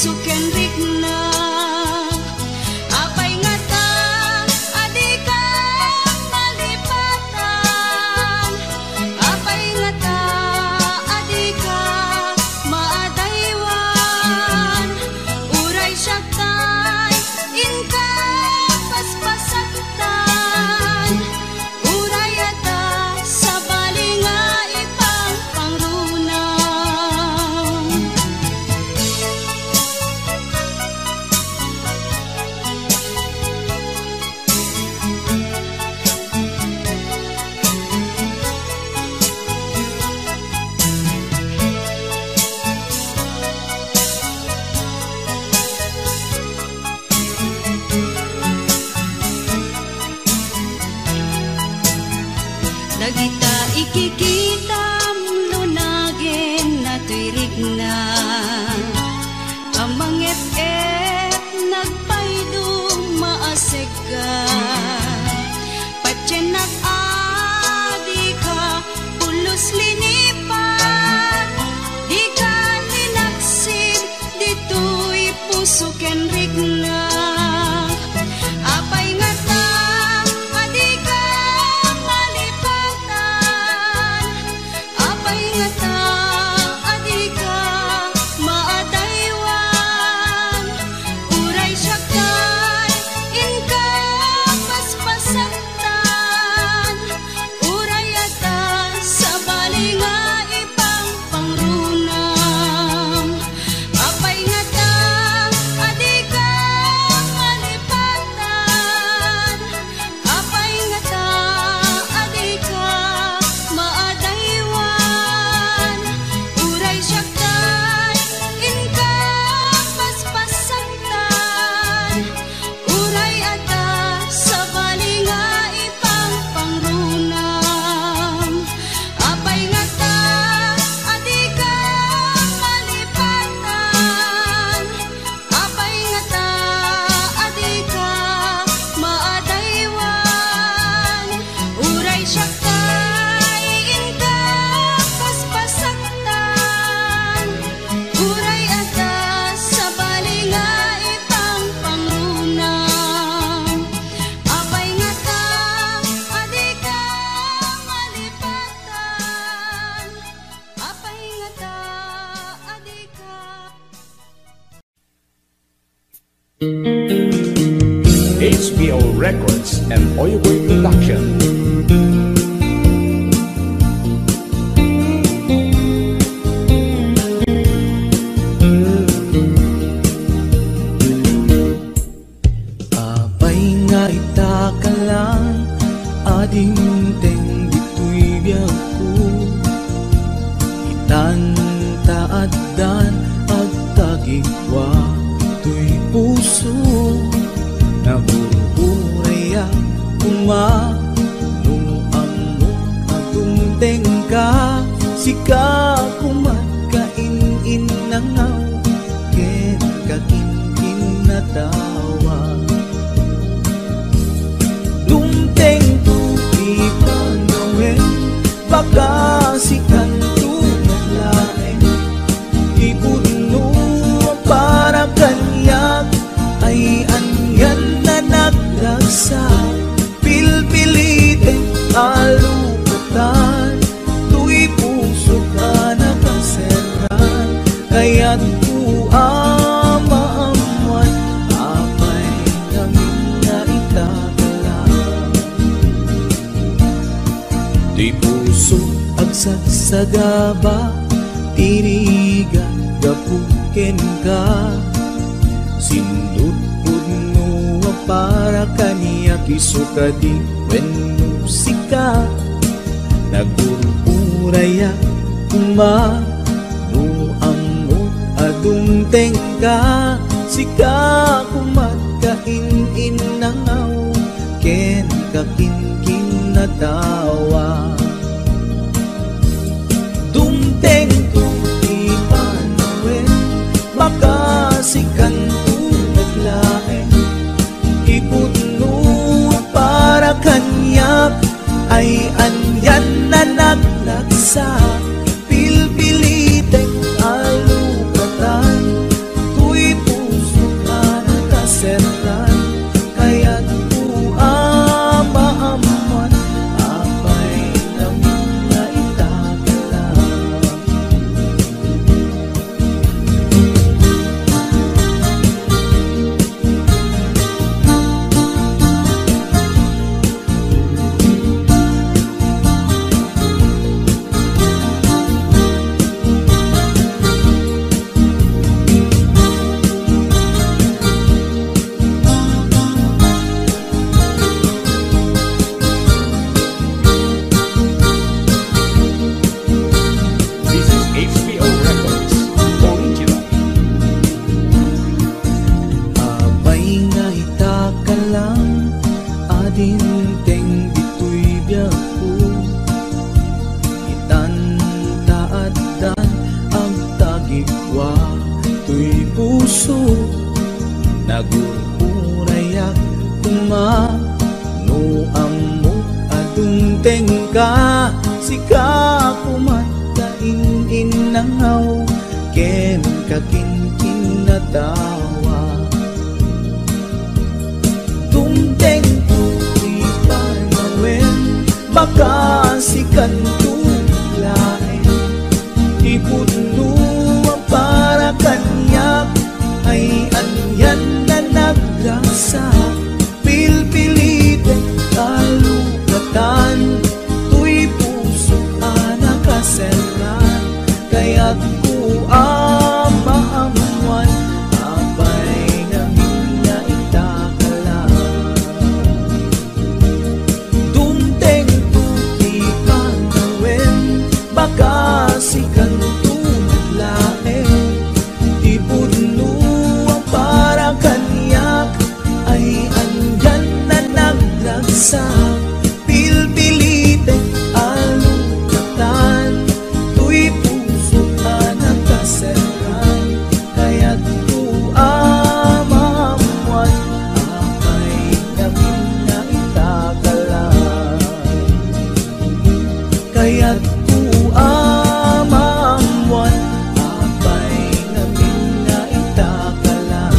puso ken rigna. Apay nga ta, adi ka malipatan. Apay nga ta, adi ka maadaywan. Uray siya tay, inka paspasaktan. Uray ata sa balinga ipang pangrunang. Dagita ikikitam lunagin na tuirigna. Amang et nagpaydong maasega. Patyenak adi ka pulos linipan. Di ka linaksid dito'y puso ken rigna. Apay nga ta, adi ka malipatan. Apay nga ta, adi ka maadaywan. Uray siya kay inka paspasaktan. Uray ata sa balinga ipang pangrunang. Apay nga ta, adi ka malipatan. Apay nga ta, adi ka maadaywan. Uray siya kay inka paspasaktan. Uray ata sa balinga ipang pangrunang. Apay nga ta, adi ka malipatan. Apay nga ta, adi ka maadaywan. Uray siya kay inka paspasaktan. Uray ata sa balinga ipang pangrunang. Apay nga ta, adi ka malipatan. Apay nga ta, adi ka. HBO Records and Oyoboy Production. Apay nga ita ka lang, ading teng dito'y biyag ko. Itan taaddan agtagigwa to'y puso. Nabuuraya nung amo agumteng ka. Sika kumatkain nangaw, ken kakinkin na tawa. Dumteng tu ipanawen, baka sikan tu naglaeng. Ipuno para kanyak, ay anyan na nagragsa. Pilpilitin alupatan, tu'y puso ka na kanseran. Kaya't kuamaamuan, apay namin na itagalan. Di puso agsagsagaba, tirigan gapuken ka. Sindut pudno para kaniya kisuka di wen musika. Nagururaya kuma no amo adumteng ka. Sika kumatkain nangaw, ken kakinkin na tawa. Dumteng tu ipanawen, baka sikan tu naglaeng. Ipuno para kanyak, ay anyan na naglagsa. Pilpilitek alupatan, tu'y puso nagururayak kuma no amok adungteng ka sika kumatainin nangaw ken kakinkin na tawa tungteng tuwi panawen baka sikan tulain ipuno ang para kanyak ay anyan na nagrasa pilpilite kalugatan tuy puso anakaselan kaya't ku amaamuan apay namin na itakalan dumteng tuti panawen baka sikan tulain di puno ang para kanyak ay andyan na nagragsak pilpilite alukatan tuy puso anakaselan kaya't tu amamuan apay namin na itakalan kaya't tu amamuan apay namin na itakalan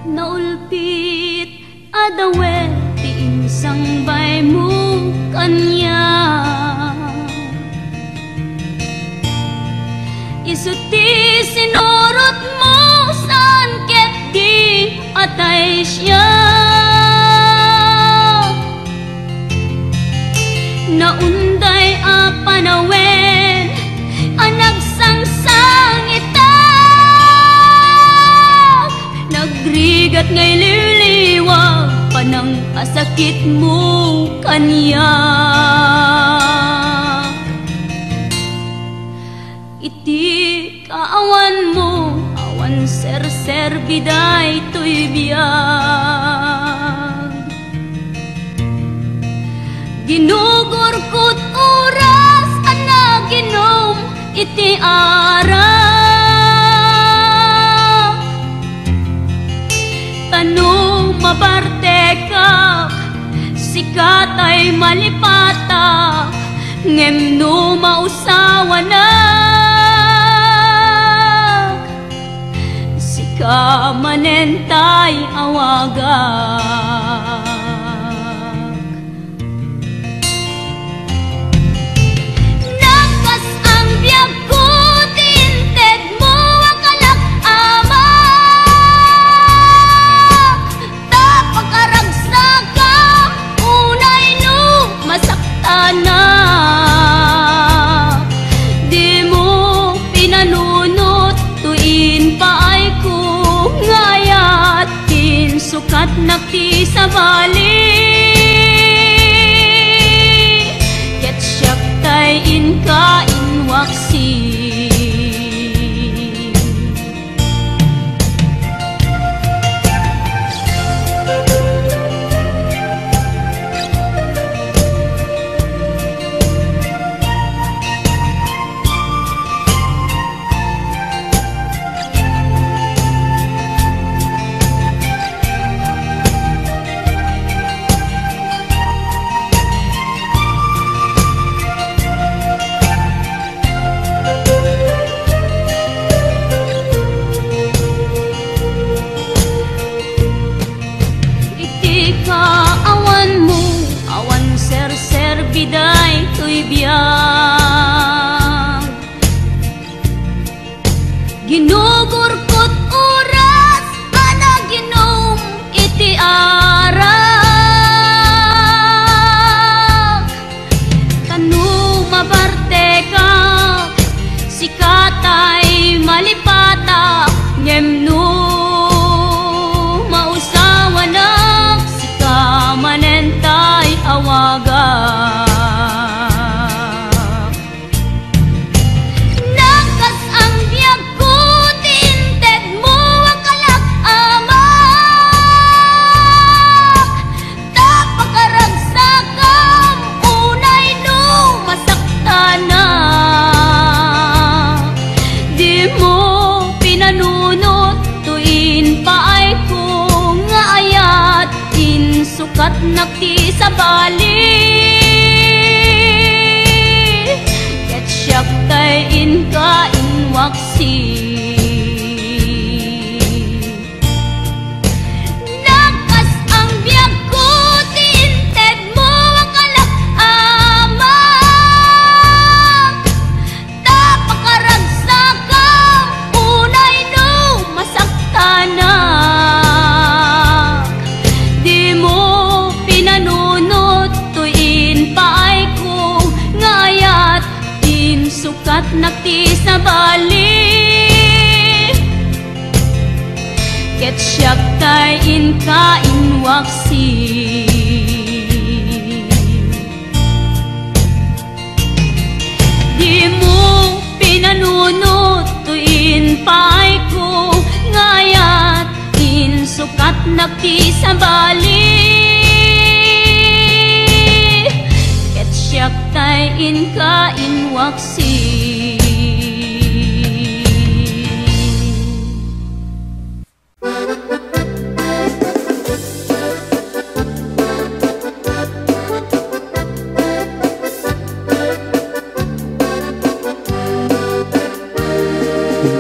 Naulpit adawe ti insang bay mo kanya isuti sinurot mo saan ket di atay siya naunday a panawen anagsangsang nagrigat ngay liliwag panang asakit mo kanya iti kaawan mo awan ser biday to'y biyag ginugurkot oras anaginom iti ara tanu mabarte ka sikat ay malipata ngem no mausawa na sika manentay awagak nakas ang biyag ko tinted mo akalak ama na di mo pinanunot tuin pa ay ko ngayatin sukat nakti sa bali ket siyak tay inka inwaksi biday to'y biyag ginugurkot oras anaginom iti ara tanu mabarte ka sikatay malipata ngem no mausawa na sika manentay awaga nakas ang biyag sukat nakti sa bali. Ket siyak tay inka inwaksi. Nakas ang biyag ko ti inted mo ang kalak ama. Tapakaragsa unay no masaktana. Di mo pinanunot tuin paay ko ngayat din sukat nakti sa bali. Ket siyak tay inka inwaksi. Di mo pinanunot tuin paay ko ngayat din sukat nakti sa bali. Ket siyak tay inka inwaksi.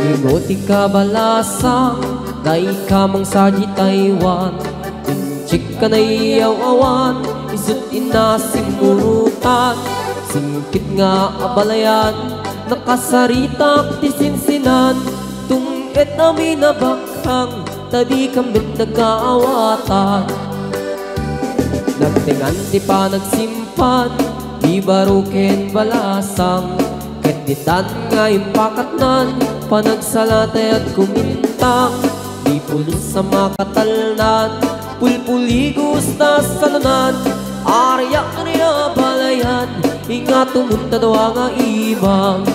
Ingoti ka balasa, dai ka mang saji Taiwan. Inchik ka na iyaw-awan, isut inasimurutan. Singkit nga abalayan, nakasaritak ti sinsinan. Tungit namin na bakhang, tadi kambit nagkaawatan. Nagtingan ti pa nagsimpan, di baruken balasang. Keditan nga impakatnan, panagsalatay at kumintang. Di pulos sa makatalnan, pulpuligos na salunan. Arya niya balayan, inga tumunta daw nga ibang.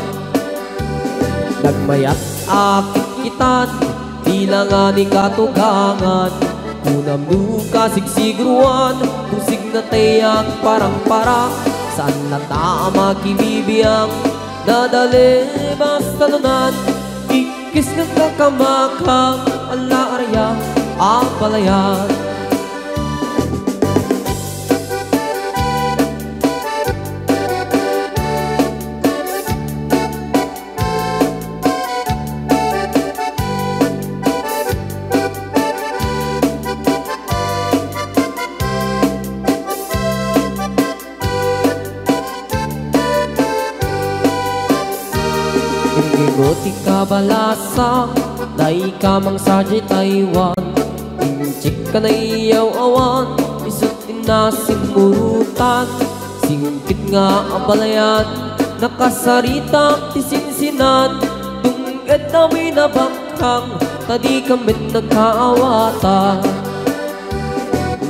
Nagmayat akit kitan, di lang nga ni katugangan. Kunam duka sigsigruan, pusig na tayak parang-parang. Saan na tama kibibiyang, nadali basta lunan. Ikis ng kakamakang, ala arya ang palayan. Ingoti ka balasa, dai ka mang saji Taiwan. Inchik ka na iyaw-awan, isut inasimurutan. Singkit nga abalayan, nakasaritak ti sinsinan. Tunged namin na bakhang, tadi kambit nagkaawatan.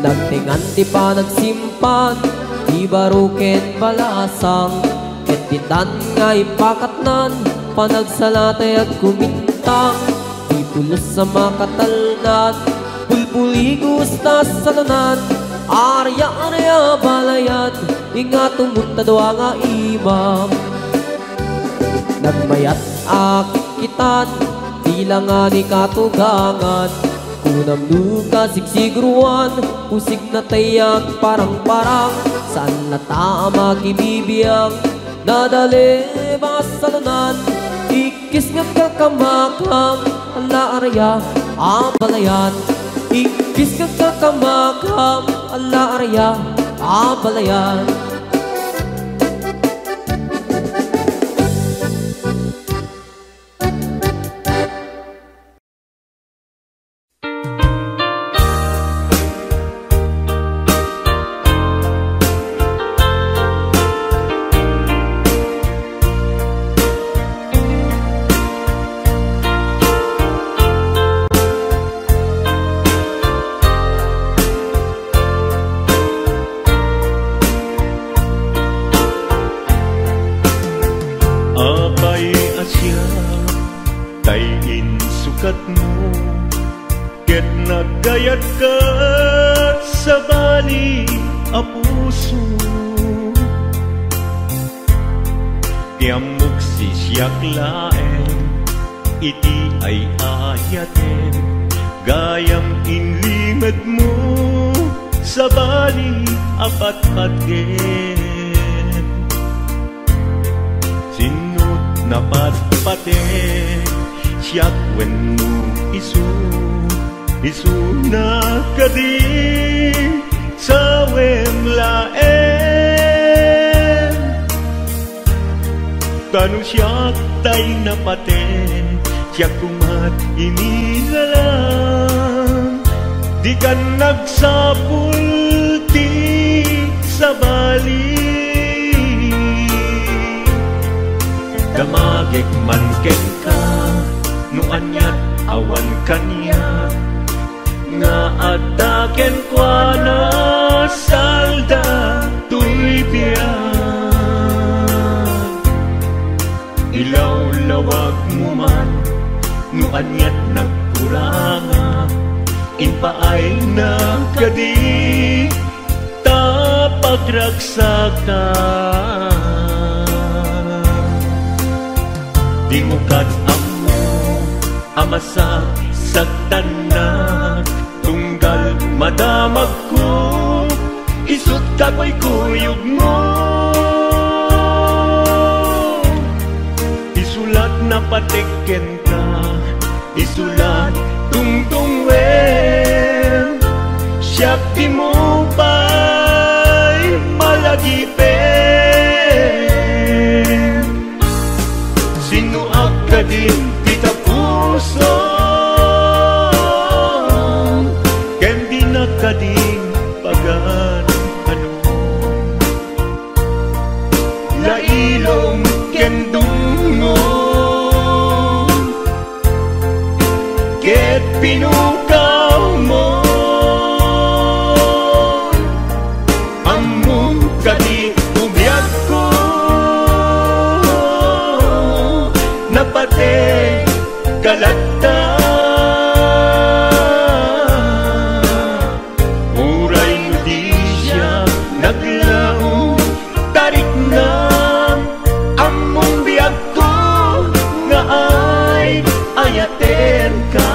Nagtingan ti pa nagsimpan, di baruken balasang. Keditan nga ipakatnan, panagsalatay at kumintang. Di pulos sa makatalnan, pulpuligos na salunan. Arya balayan, inga tumunta daw nga imam. Nagmayat akit kitan, di lang nga ni katugangan. Kunam duka sigsigruan, pusig na tayak parang-parang. Saan na tama kibibiyang, nadali basta lunan. Ikis nga kakamakang, ala arya ang balayan. Ikis nga kakamakang, ala arya ang balayan. Ket nagayat ka sa bali a puso. Tiamok sisyak laeng, iti ay ayaten. Gayam inlimad mo, sa bali apat patgen. Sinut na patpaten siyak wenno isu na kadi sa wemlaen. Tanu siyak tay napaten siyak kumat inilalang. Di ka nagsapulti sa bali. Damagik man ken ka no anyat awan kaniya nga ataken kwa na salda tuy biyan. Ilaw-lawag mo man no anyat nagkuranga inpaay na kadi tapagragsakan. Di mo amo amasak sagtanak tunggal madamag ko isut kakoy kuyog mo. Isulat na patiken ka isulat tungtung wen siyak di mo pa'y malagipen. Sinuak ka din kita puso ken di na ka din pagan ano lailong ken dungo ket pinukaw mo among kadi ubiyag ko napate kalata. Muray no di siya naglaong tarik na among biyag ko nga ay ayaten ka.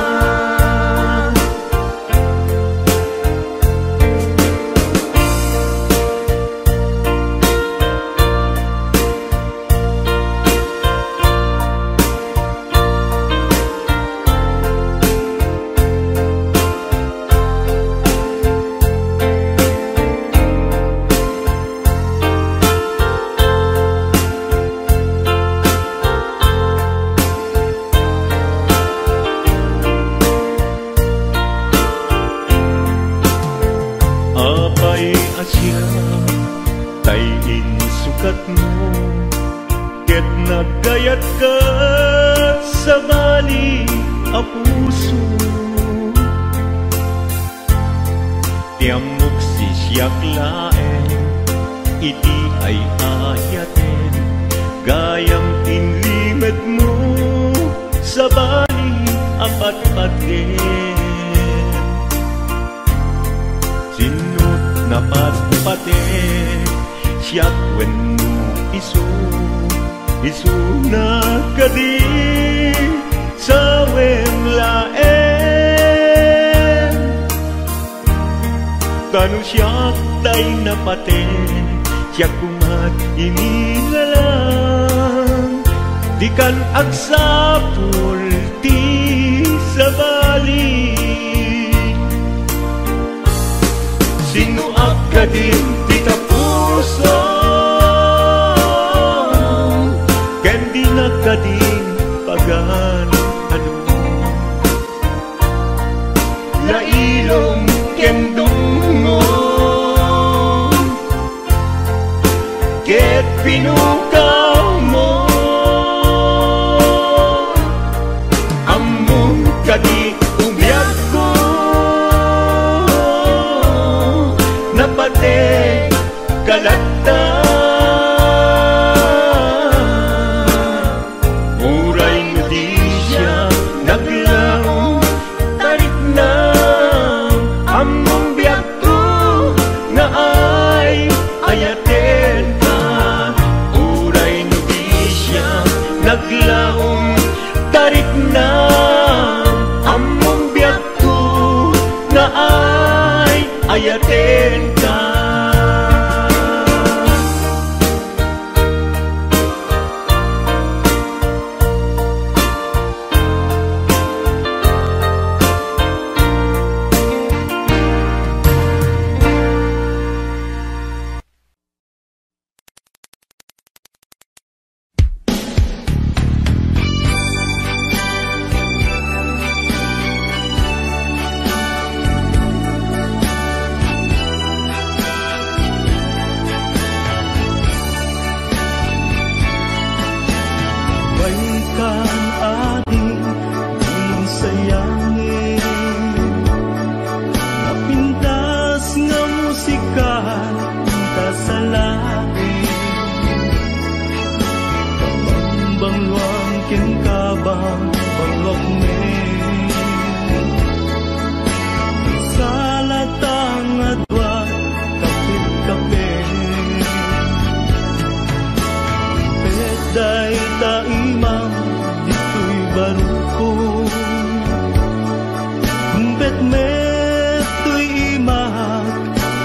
Apay asya tayin sukat mo ket nagkayat ka sa bali a puso. Tiamok si siyak laeng iti ay ayaten gayang inlimed mo sa bali apat patgen. Sinut na patpate siyak wenno isu na kadi sa wemlaen. Tanu siyak tay napate siyak kumat inilalang. Di kan agsapul ti sa bali. Sinuak ka din kita puso ken di na ka din pagan ano lailong ken dungo ket pinukaw mo among kadi umiyag ko napate kalata. Muray no di siya naglaong tarik na among biyag ko nga ay ayaten ka. Muray no di siya naglaong tarik na ko kung bet met tuy imahak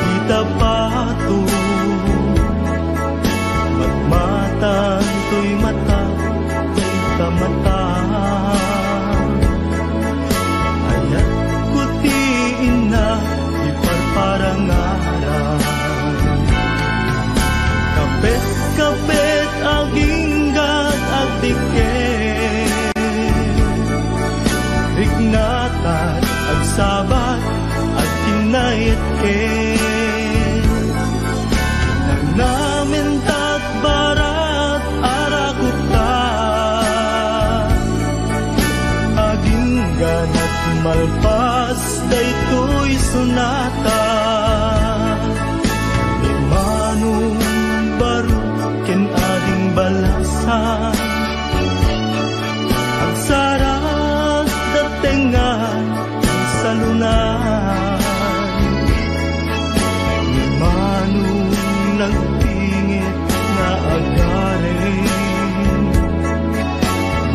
kita pato magmatan tuy mata tuy kamata ayat kutiin na iparparangaran kapet aginggat agdiket rignatan agsabat agkinayet nagnamintat barat arakuta aginggan at malpas daytoy sunata imanong baro ken ading balasan ang sarap datengan sa lunan imanong nagtingit na agarin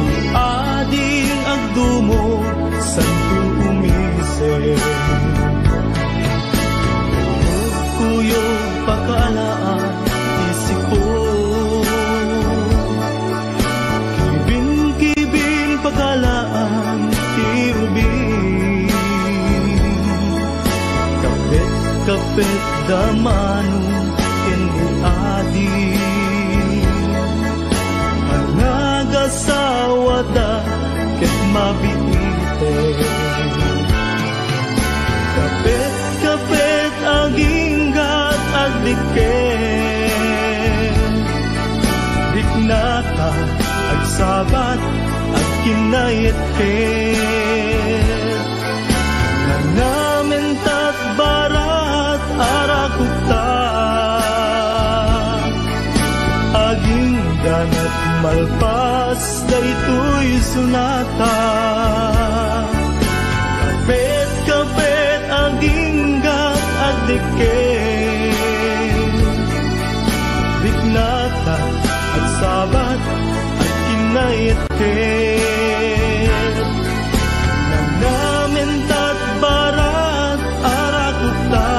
ni ading agdumo santo umise kuyo pakalaan isipo kibin pakalaan tiubin kapet damanong kenadi managasawa ket mabiite kapet aginggat agdiket diknata agsabat agkinayet nanamintat barat arakuta aginggan at malpas daytoy sunata kapet aginggat agdiket diknata agsabat agkinayet nanamintat barat arakuta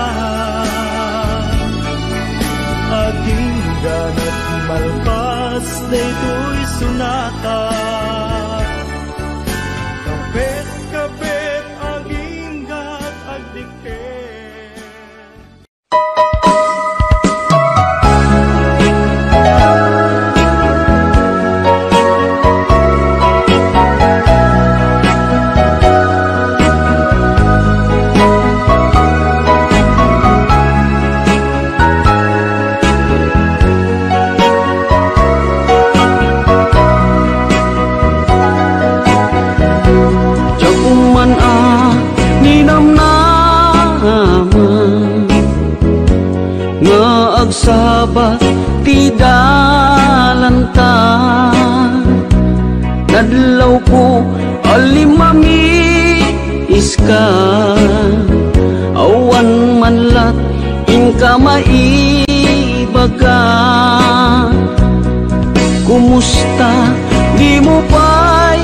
aginggan at malpas daytoy sunata kapet aginggat agdiket. Agsabat ti dalanta nadlaw ko alimami iska awan manlat inka maibaga kumusta di mo pa'y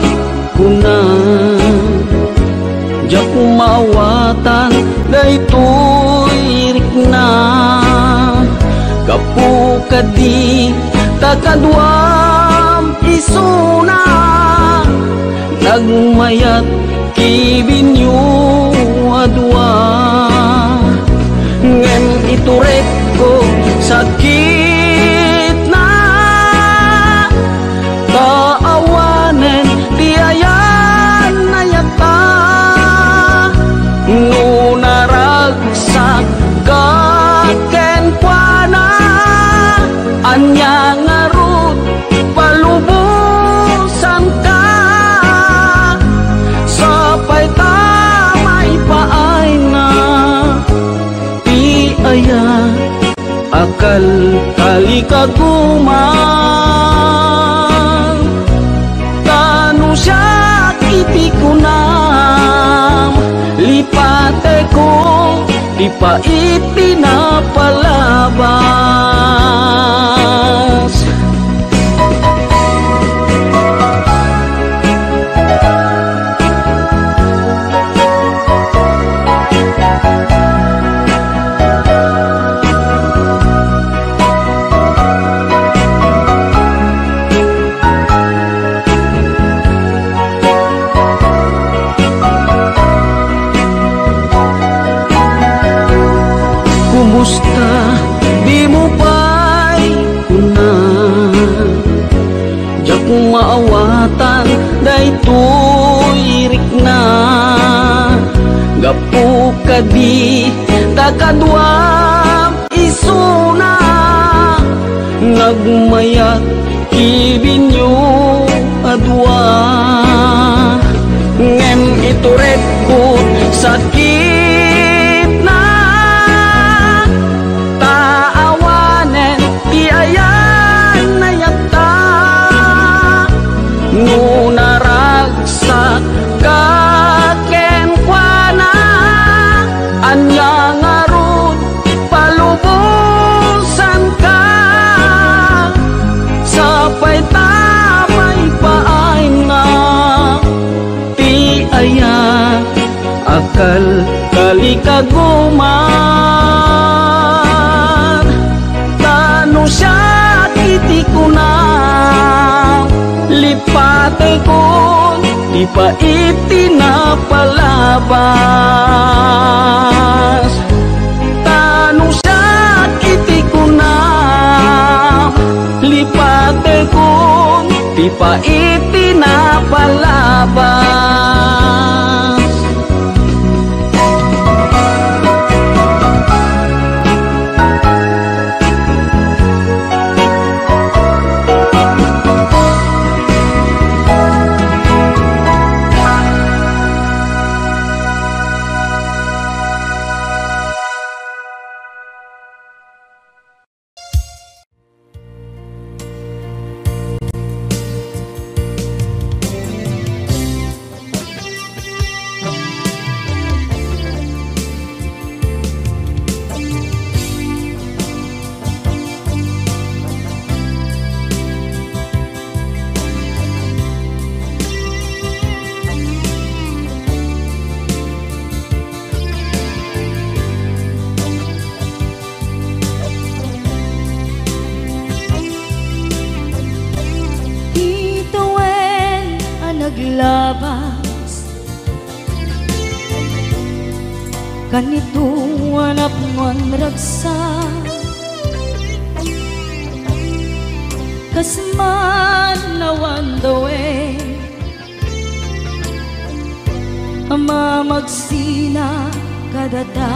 kunan di ako mawatan daytoy rikna kapukadi takadwam isuna nagmayat kibinyo adwa ngem iturek ko sakit na kaawanen tiayan nayata nunaragsak kaken kuana anya ngarut palubusan ka sapay tamay paay na ti aya akal kalikaguman tanu siya itikunam lipate ko di pa itinapalabas kadi takadwa isuna nagmayat kibinyo adwa ngem ituret ko sakit na taawanen ti ayan na yakta ngunaragsak kaken kuana anya ngarun palubusan ka sapay tamay paay na ti aya akal kalikaguman tano siya kiti ko na lipate ko di pa itinapalabas tano siya kiti ko na lipate ko di pa itinapalabas. Naglabas kanito anak mon ragsa kasman nawan dawe ama magsina kadata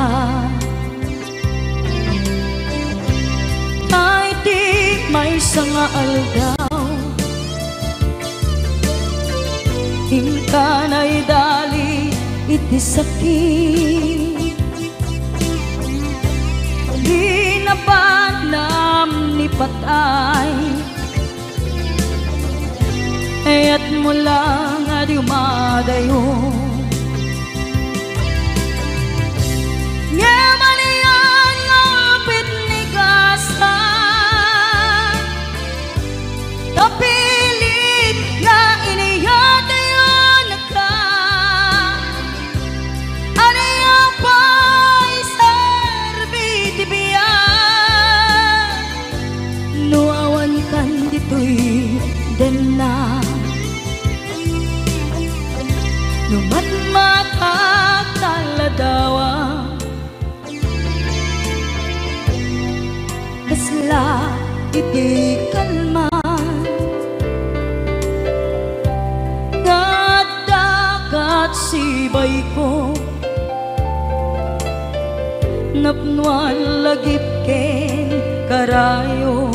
ay di may sanga aldaw Hingkanay dali iti sakit di napanam ni patay ayat mo lang adiumadayo Nyamaniyan ngapit ni gasa tapilit nga iniyate den na numat matataladawa kasla iti kalman ngadagat sibay ko napnuan lagip ken karayo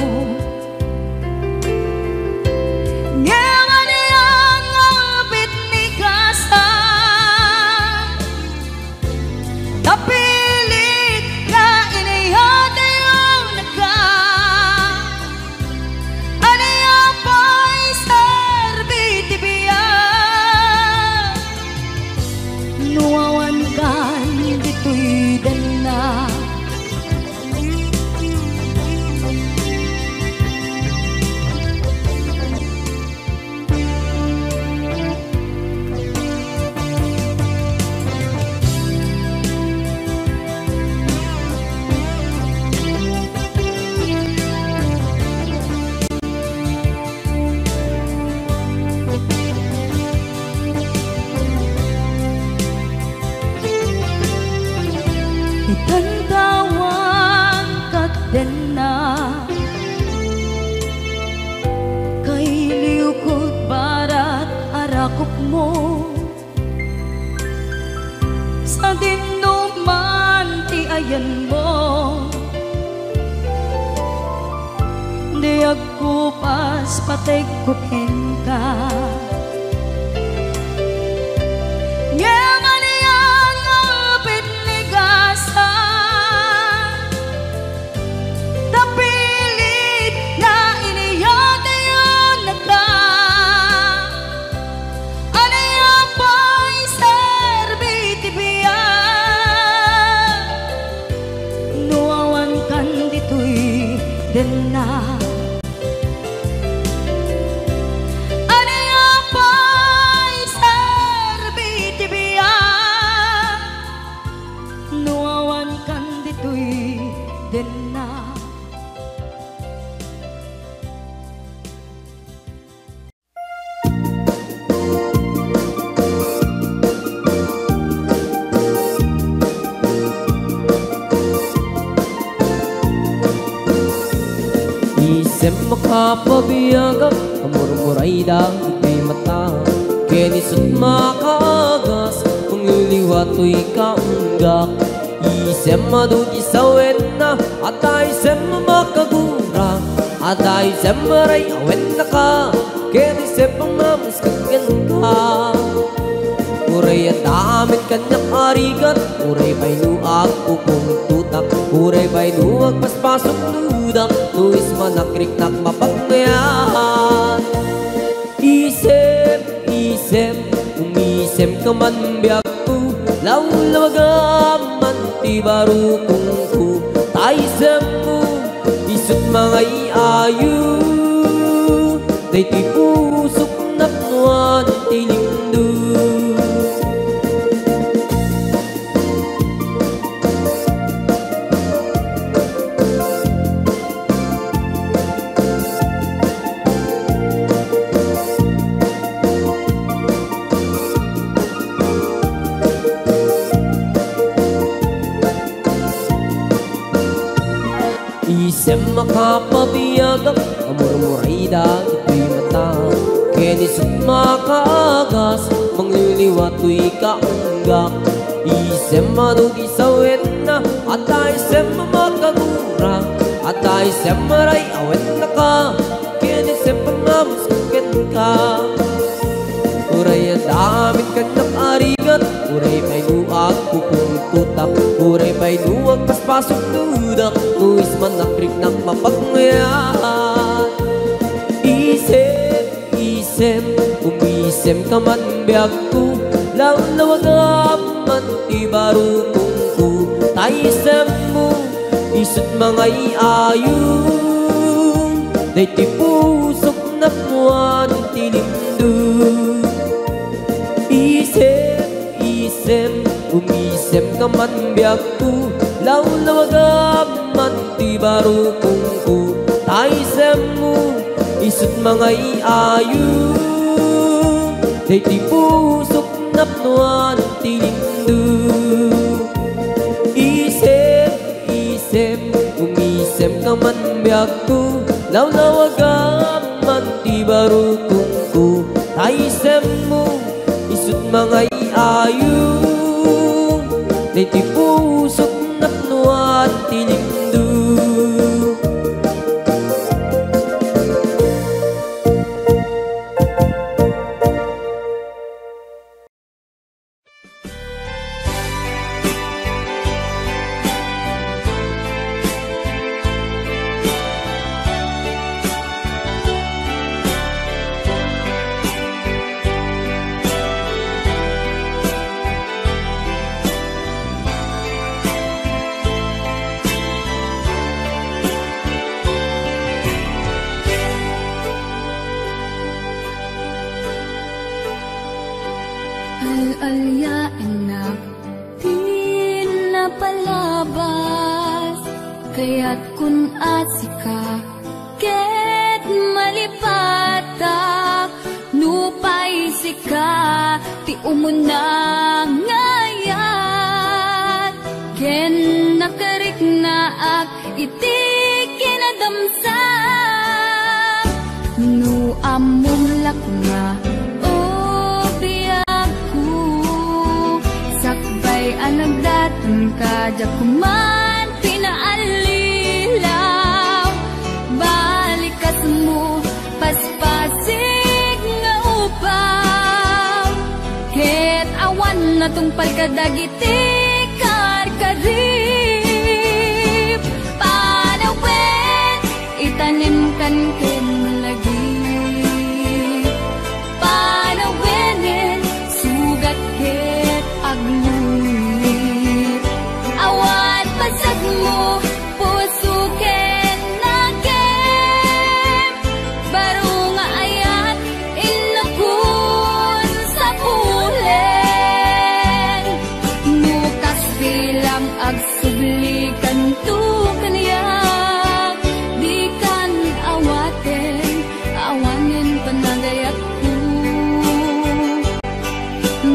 Napilit na inihate yung naga Ano yung po'y sarbitibiyan Nuwawan kan dito'y dana Itantawan kat din na kay liukod barat arakop mo sa dinuma bayan mo. Di ako pas patay ko ka. Ngamaniyang apit ni gasa, tapilit na iniyate yun nagka. Anaya pa'y serbiti biya, nuawan kan dito'y din na. Isem makapabiyagak, amur-muray daw ikay mata. Kenisot makagas, pangliliwato'y kaunggak. Isem madugi sa wena, at isem makagura. At isem maray awen na ka, kenisem pangmamas kagyan ka. Uray at damit kanyang arigat, uray ba'y nuag pupong tutak. Uray ba'y nuag paspasok ludak, tuwis manakrik-nak mapagmayan. Isem, isem, umisem ka man biyak ko, lawlawagaman ti barukong ko. Taisem mo, isut mga iayo, day ti pusok napnuan ti lindo. Isem makapabiyagak, amur-muray daw ito'y mata. Kenisot makagas, mangliliwato'y kaunggak. Isem madugi sa wena, at isem makagura. At isem maray awen na ka, kenisem pangmamusukin ka. Uray ang damit kanyang arigat, uray may nuag pupong tutak. Uray may nuag paspasok ludak, tuwis manakrik ng mapagmayan. Isem, isem, umisem ka man biyak ko, lawlawagaman ti barukong ko. Taisem mo, isut mga iayo, day ti pusok na puwan ti lindo. Isem, isem, umisem ka man biyak ko, lawlawagaman ti barukong ko. Taisem mo, isut mga iayo, day ti pusok napnuan ti lindo. Isem, isem, umisem ka man biyak ko, lawlawagaman ti barukong ko. Taisem mo, isut mga iayo, day ti pusok napnuan ti lindo. Al-alyain na di na palabas, kaya't kun asika ket malipatak, nupay sika ti umuna ngayat. Ken nakarik na ak iti kinadamsak, nu amumlak nga anagdat daton kadya kuman pinaalilaw. Balik kas mo paspasig nga upaw. Ket awan na tungpal kadagiti karkarip. Panawen itanim kan ken lagi. Panawenen sugat ket agluit. Awan pasag mo puso ken nakem. Baro nga ayat inapun sa pulen. Nukas bilang agsublikan tu kaniyak. Di kan awaten, awanin panagayat ko.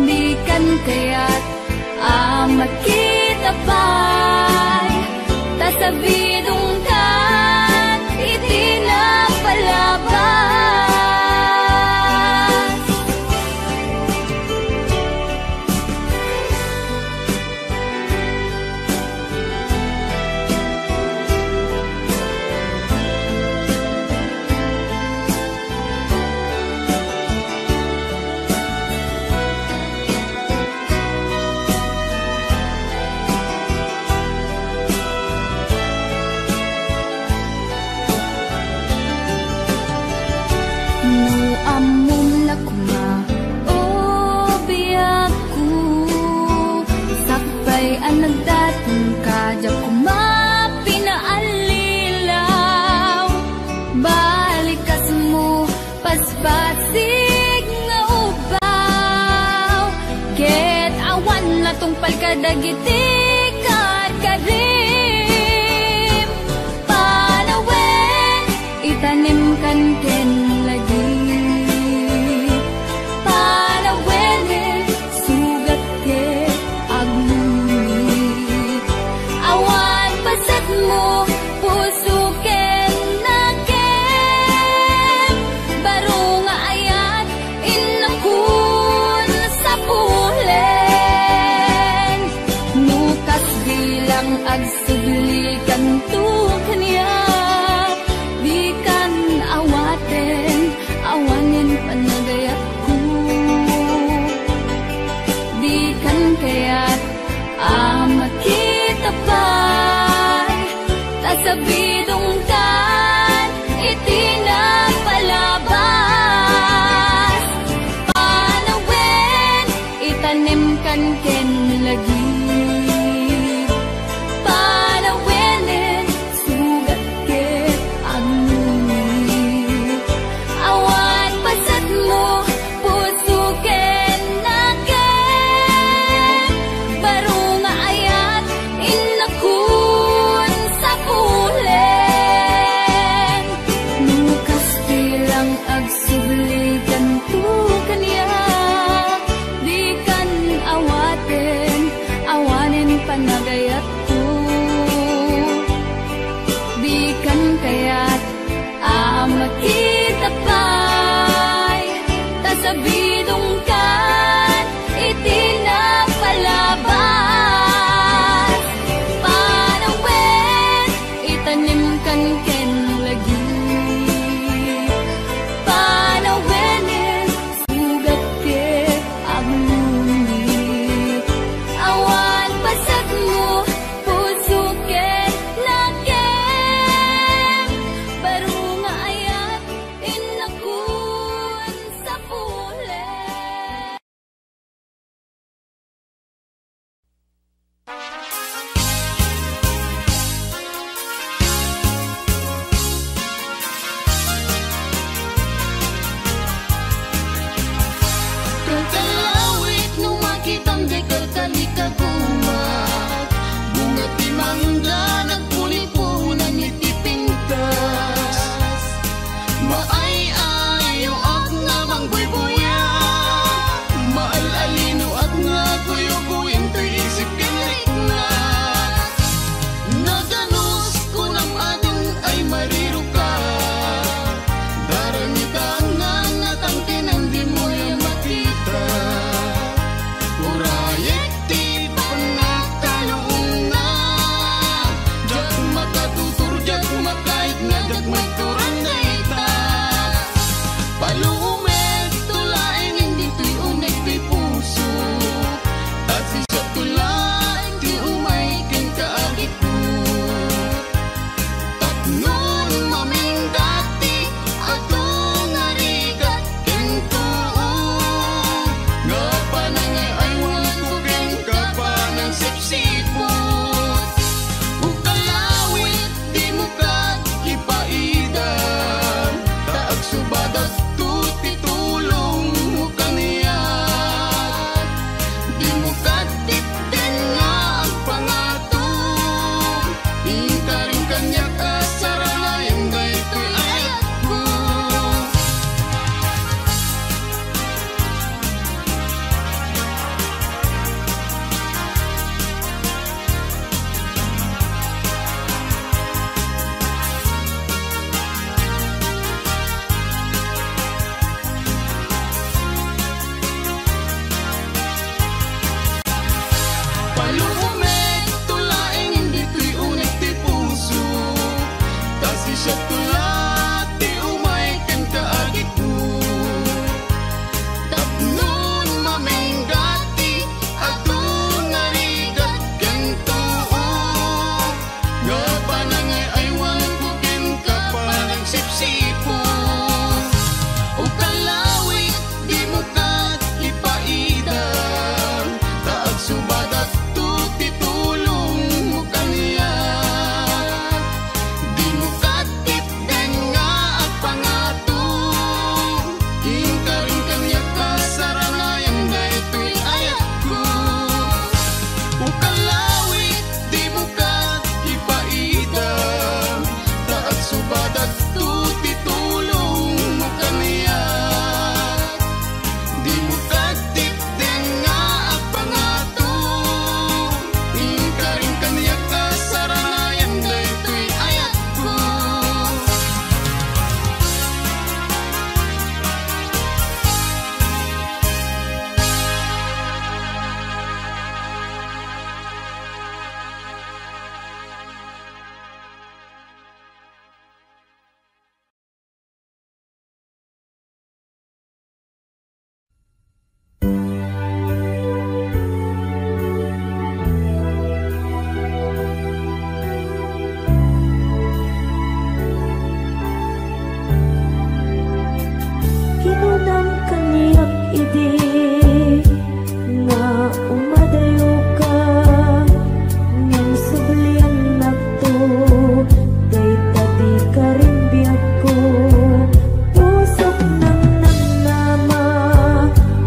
Di kan kaya't makita pa'y tasabidong kan itinapalabas. Amom lakma o biyaku sakbay ang nagdatong kadya kuma pinaalilaw. Balik kas mo paspasig nga ubaw. Ket awan na tungpal kadagiti karkarim. Panawen itanim kan ken lagi. Panawenen sugat ket agluit. Awan pasat mo puso ken nakem. Baro nga ayat inakun sa pulen. Nukas bilang agsublikan tu kaniyak. Di kan awaten, awanin panagayat ko. Di kan kaya't makita pa'y tasabidong kan itinapalabas. Panawen itanim kan ken lagi. Panawenen sugat ket agluit. Awan pasat mo puso ken nakem. Baro nga ayat inakun sa pulen. Nukas bilang agsublikan tu kaniyak. Di kan awaten, umadayo ka ngem sublian nakto day tadi karim biak ko pusok nang nama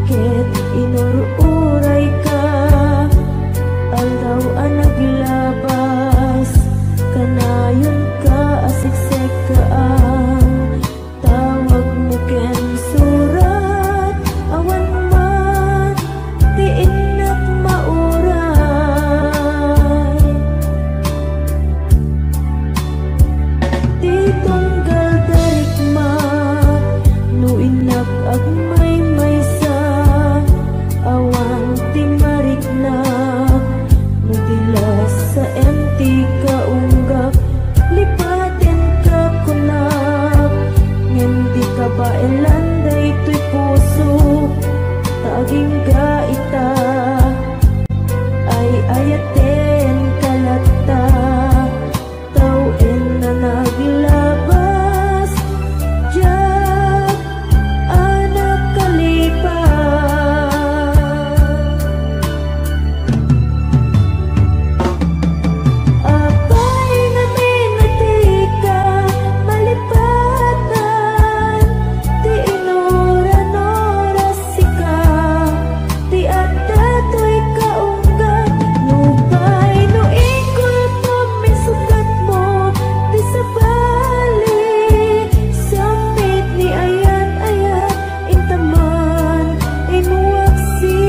ket inururay ka aldaw ang naglabas kanayon ka asiksek ka ang tawag mo ken surat awan man tiin at mauray di tunggal darikma nuinak agmay maysa awan timariknak nudilas sa empty ka unggap lipaten ka kunak ngem di ka baelan day tuy puso taging gaita ay ayaten kalata tawin na naglabas jak anak kalipas apay nga minatika malipatan ti inoran-oras sika ti adatoy kaunggat nupay no ikol pamisukat mo ti sabali samit ni ayat-ayat intaman inwaksi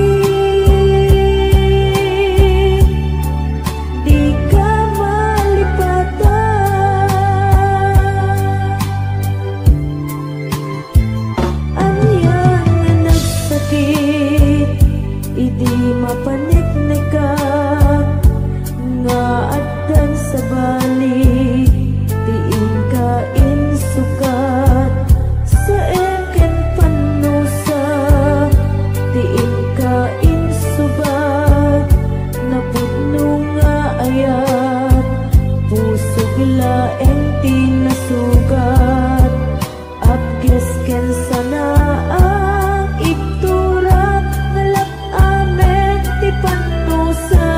di ka malipatan anyan nga nagsakit idi mapaniknikat nga addan sa bali tiin ka insukat sa eken panusa tiin ka insubat napudno nga ayat pusog laeng tinasugat abges ken sana ang iturak nalak amen ti panusa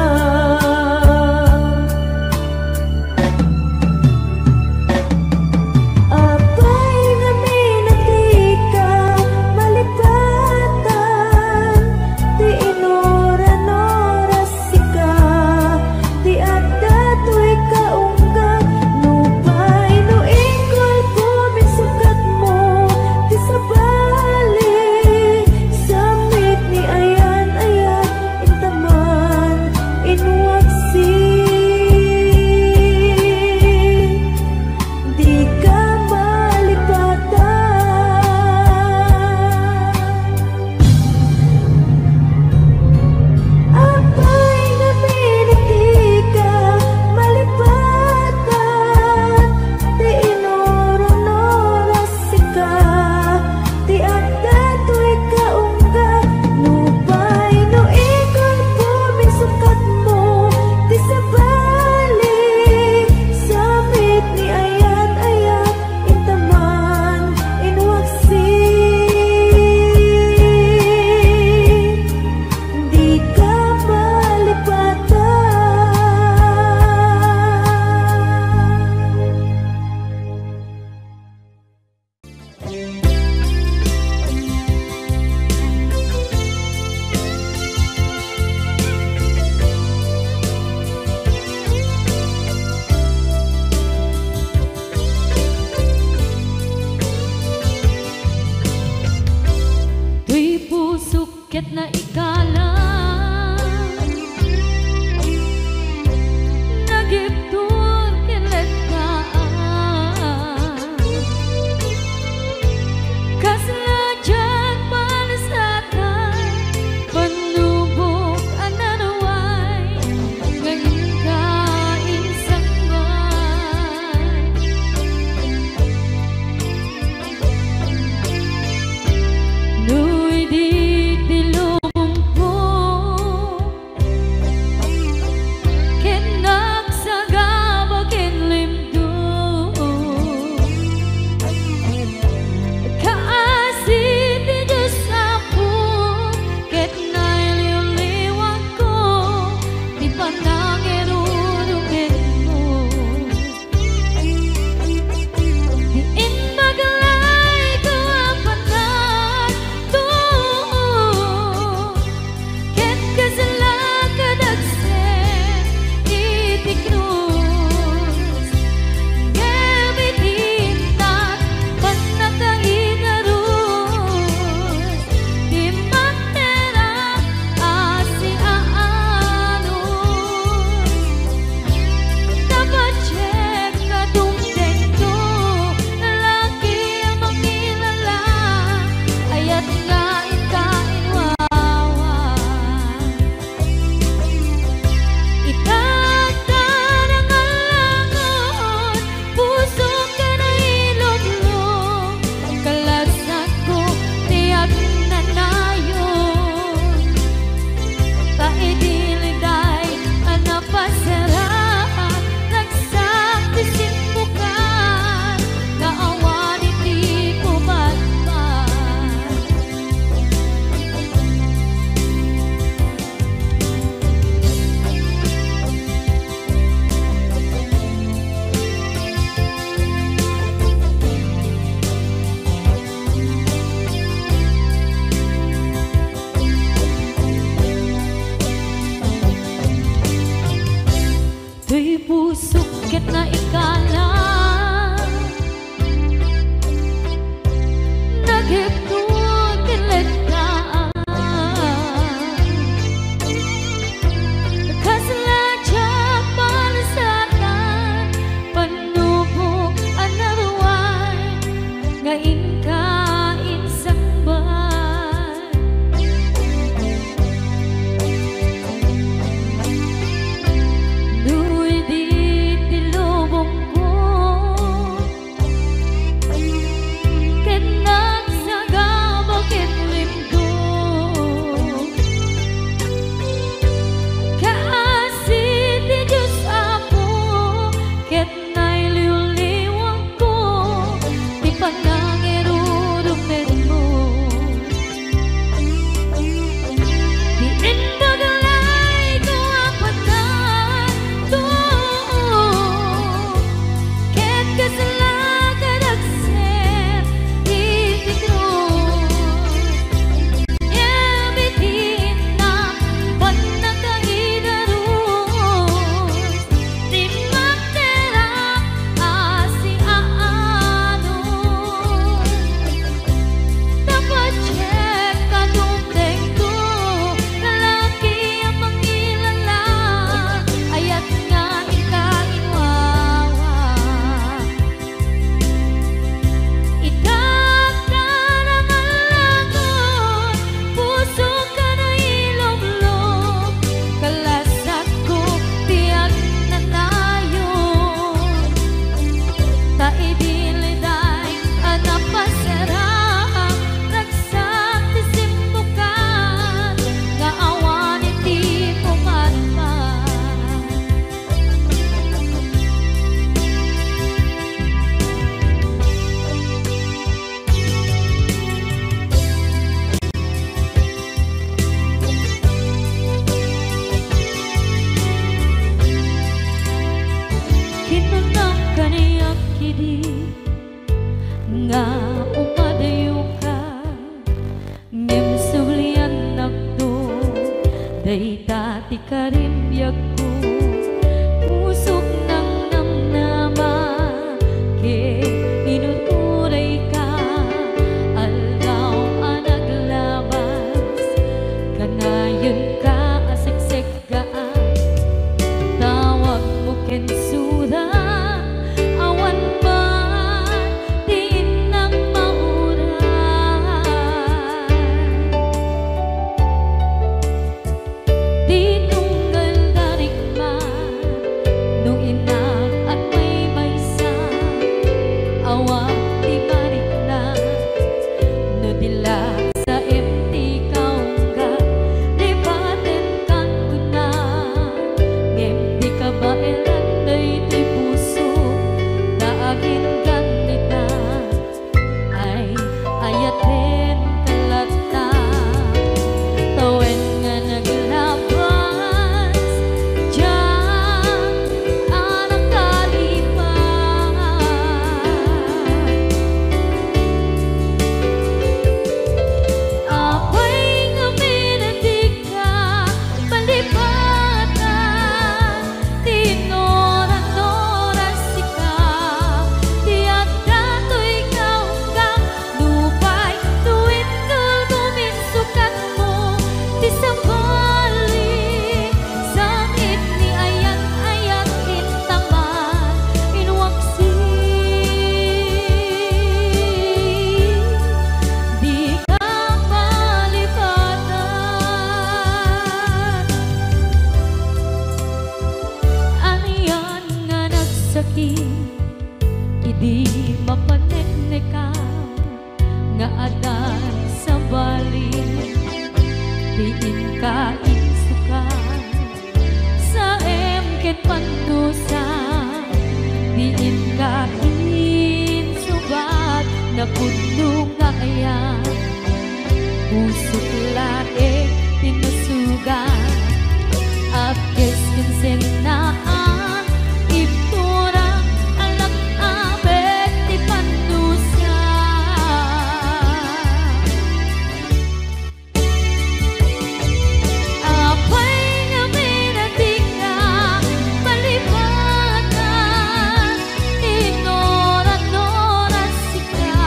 dati ka rin biyag ko, pusok ng namnama, ke inuturay ka, aldaw ang naglabas, kanayon ka asagseg ka, tawag mo kensura, awan man din ng mauran, tinunggal darikman nung inak at may maysa, awang di marikna no dila sa empty kaungga, lipaten kan kuna empty ka ba elanday di puso daagin ganita ay ayaten kalata tawen nga naglabas diyan anak kalipan apay nga minadig ka palipatan tinoran-noran sika tiyak dato'y kaungga lupay tuwid kal guminsukat mo ti sabali sakit ni ayat-ayat intaman inwaksi di ka malipatan aniyan nga nagsakit idi mapaneknekan nga adan sa bali diin ka insukan sa emket pandusa diin ka insubat na puno nga ayan pusok lae tinusugan apkes kinsenaan ipturang anak abet ti pandusa apay nga minadig ka palipatan tinoran-noran sika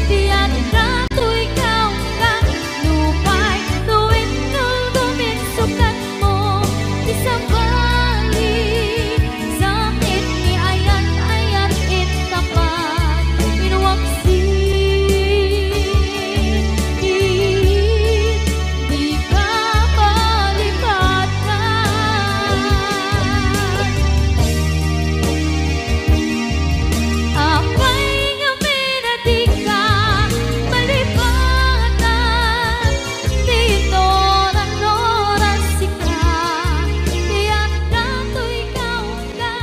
tiyak dato'y kaungga lupay tuwid kal guminsukat mo ti sabali sakit ni ayat-ayat intaman inwaksi di ka malipatan apay nga minadig ka malipatan tinoran-noran sika tiyak dato'y kaungga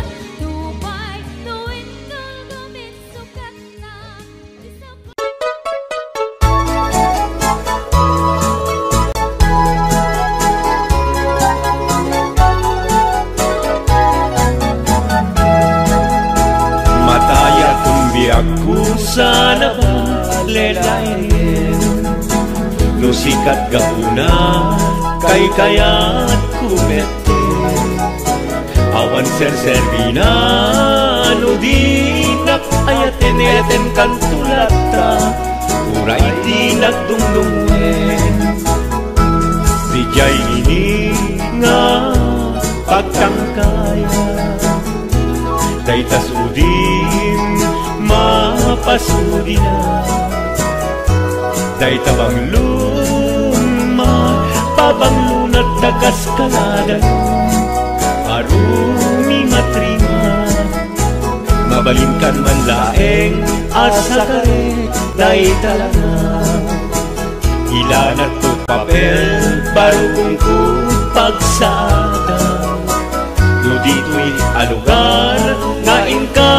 lupay tuwid kal guminsukat na ti Mataya kung biyak ko sana balelayin no sikat gapuna kay kayat kumete awan serservina no dinak ayaten kan tulata uray di nagdungdungen dijay ini nga pagkangkaya daytas udim mapasudi na dayta bangluma pabanglunat dakas kaladan arumi matrima mabalinkan man laeng asa kare dayta lang ilanat to papel barugong ko pagsada no dito'y alugar ngain ka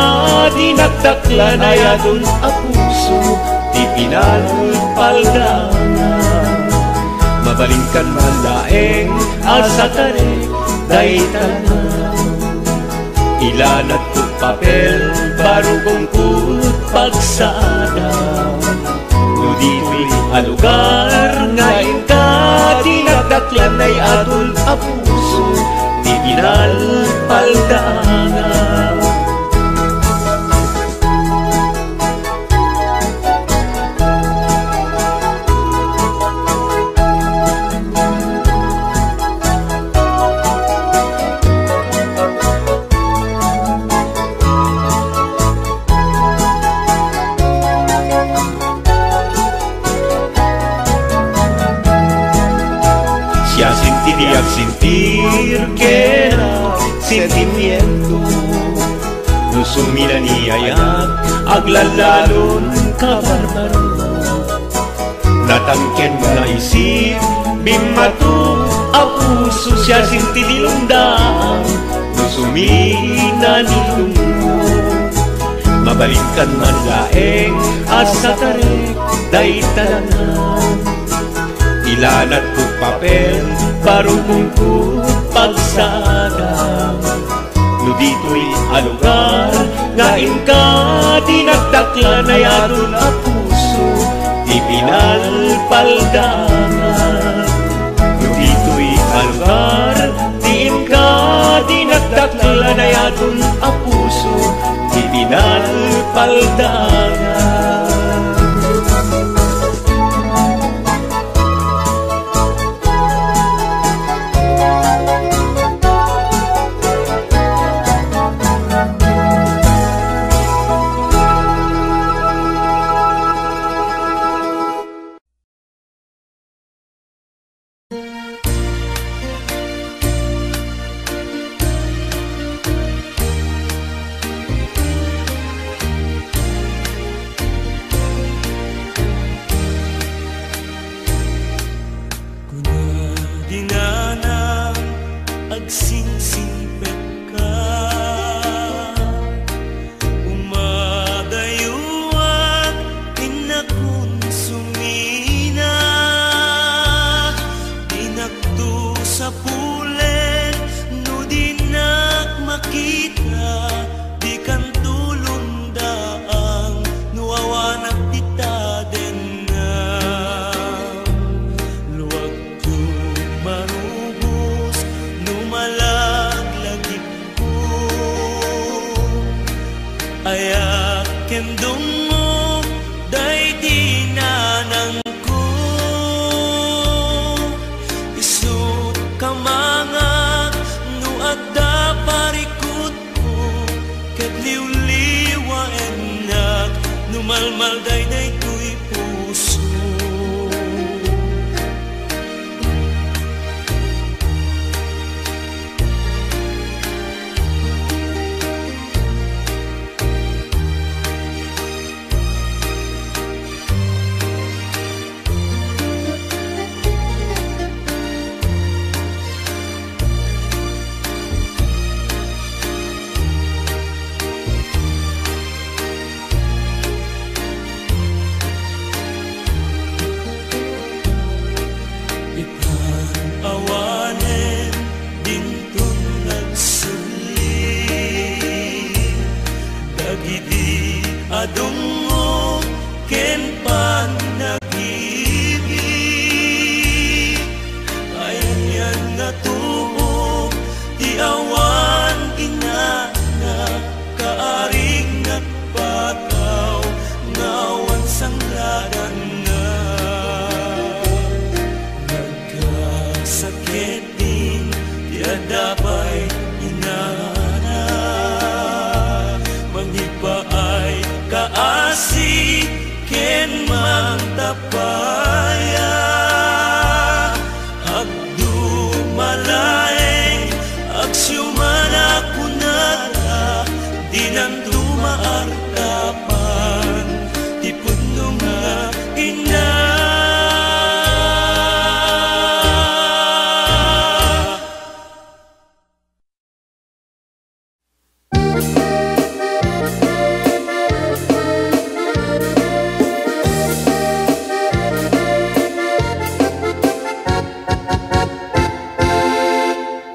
dinagdaklan ayadon a puso di pinalpaldangan mabalingkan man laeng asa kare dayta lang ilanat to papel, barugong kut pagsada. No dito'y alugar, ngayon ka dinagdaklan ay atol a puso, di pinalpaldaanan. Siya sentir at sentir que era sentimiento. No sumira ni ayat aglalalon kabarbaro. Natangken na isip bimatu a puso, siya sentir dilundaan. No sumina ni lungo. Mabalikan man laeng asa tarek day talanan. Ilanat ko papel, barugong ko pagsada. No dito'y alugar, ngayon ka dinagdaklan ay atol a puso, di pinalpaldaanan. No dito'y alugar, diin ka dinagdaklan ay atol a puso, di pinalpaldaanan.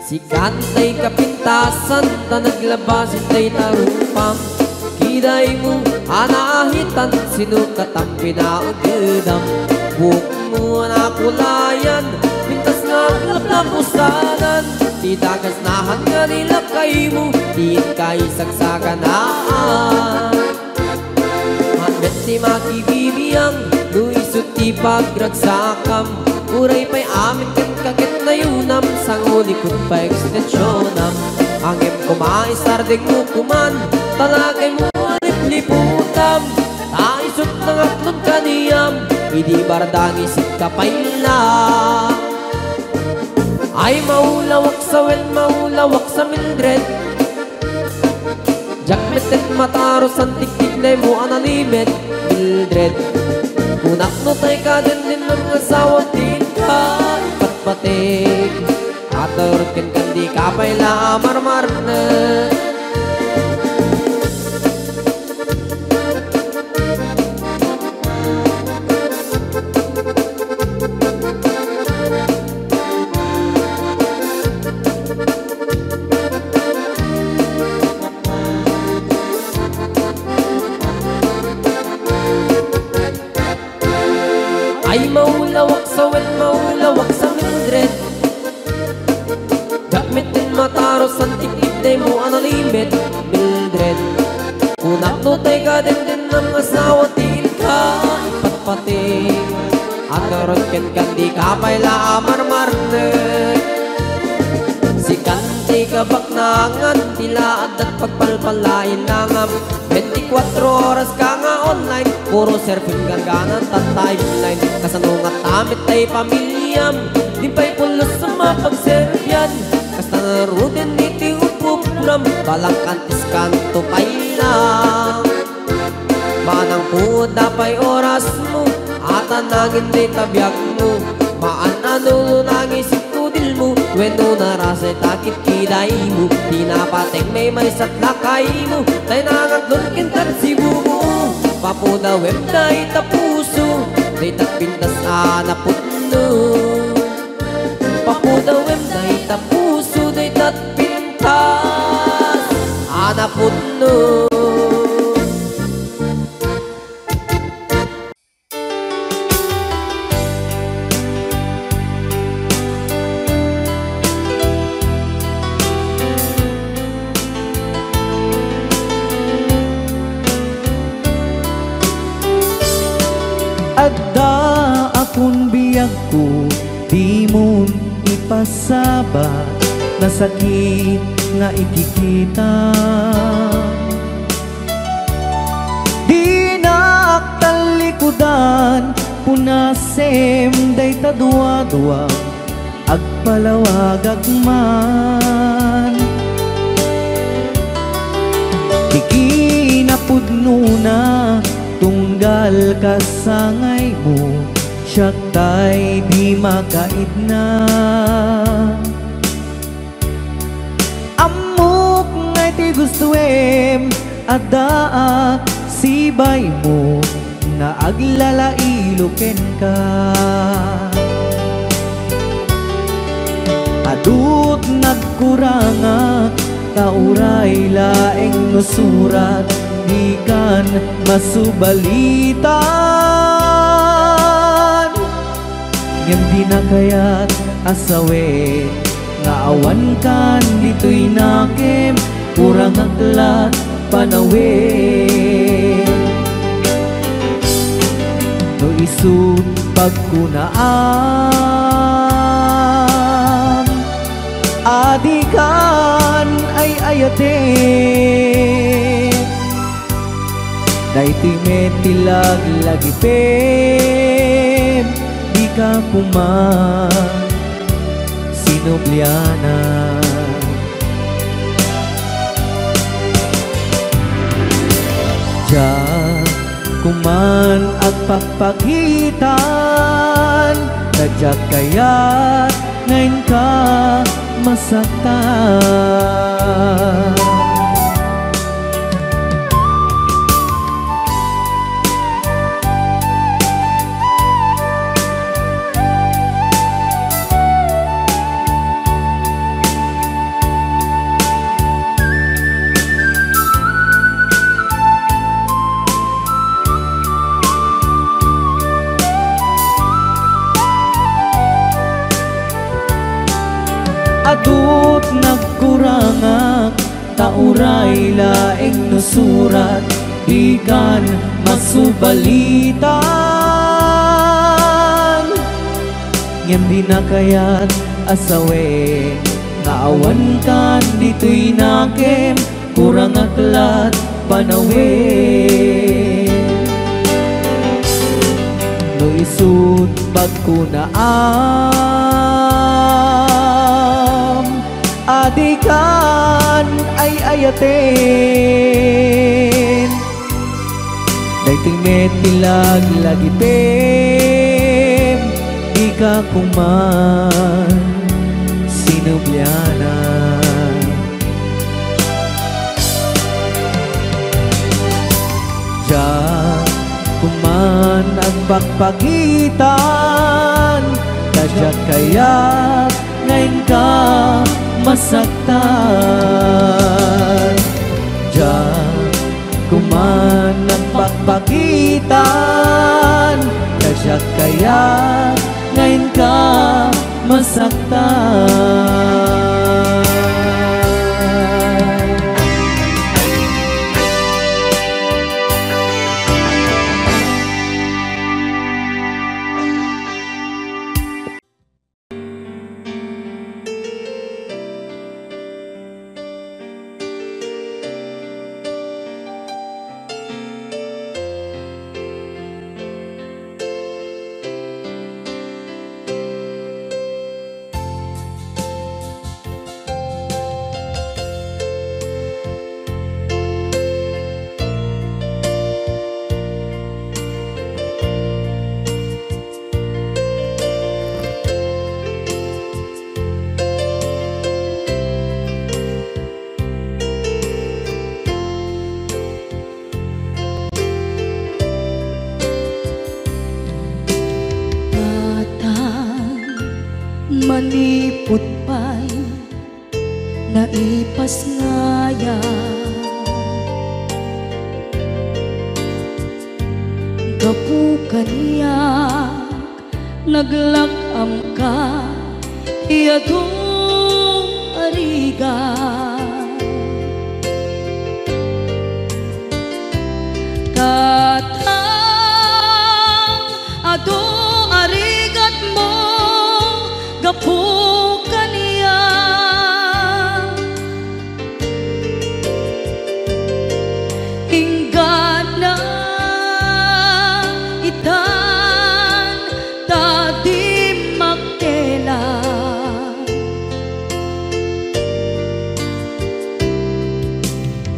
Si kantay kapintasan ta naglabasin tay tarupam. Kiday mo anahitan sinukat ang pinaagdam. Buhok mo nakulayan pintas nga na pusanan. Di dagas nahan nga nila kay mo di kay sagsaganaan. Handet ti makibibiyang luisot ti pagragsakam. Uray pa'y amin kan kakit na yunam sang ulikot pa ekstensyonan. Angem kumaisardeg mo kuman talagay mo alip-liputam. Taisot ng atlon kaniyam idi bardang isip kapayla. Ay maulawak sa wel, maulawak sa Mildred. Jakmetet mataros ang tiktiklay mo analimet Mildred. Kunak no tay ka din ng asawang din ka ipatpatig. Aturot kan di ka payla marmar na. Ay maulawak sa wel, maulawak sa Mildred. Gamit din mataros ang tiktik mo analimit Mildred. Kunak no tay ka din ng asawa til ka ipatpatig. At karon ken di ka payla marmarne. Si kanti ka baknangan tilaad at pagpalpalain langam. 24 oras ka nga online, puro surfing gaganan at timeline. Kasanungat amit ay pamilyam, di pa'y pulos sa mapagservyan. Kasta narudin iti upupuram, balang kantis kanto pailang. Manang puda pa'y oras mo, at anangin di tabyak mo. Maan nang isip kudil mo, weno narasay takit kiday mo. Di napateng may satlakay mo, tay nangaglon kintan si bumo. Papuda wem na itapuso, day tatpintas anaputno. Papuda wem na itapuso, day tatpintas anaputno. Adda akong biyag ko, di mo ipasabat na sakit nga ikikita. Di naktalikudan, punasem day tadwa-dwa, agpalawag agman. Ikinapudno na tunggal kasangay mo, siyak tay di makaid na. Amok ngay ti gustuem, adaak sibay mo, na aglalailuken ka. Adut nagkuranga, tauray laeng nusurat, di kan masubalitan. Ngem di na kaya't asawe, nga awan kan dito'y nakem, kurang aglat panawe. No isut pagkunaan, adikan ay ayate. Dayti metilag lagi pem, di ka kuman sinubliana. Diyan kuman at papagitan, nadyak kaya't ngayon ka masaktan. isut nagkurangak tauray laeng nusurat ikan masubalitan ngem di na kayat asawe nga awan kan dito'y nakem kurang aklat panawe no isut pagkunaam adikan ay ayaten daytoy metilag lagipem di ka kuman sinubyana Diyan kuman ang pagpagitan Kadyat kaya ngayon ka masaktan Diyan kuman ang pagpagitan Kadyat kaya ngayon ka masaktan manipot pa'y naipas ngaya gapukan niyak naglakam ka iyadong ariga katang ado arigat mo gapukan niya hinggan na itan tadi makela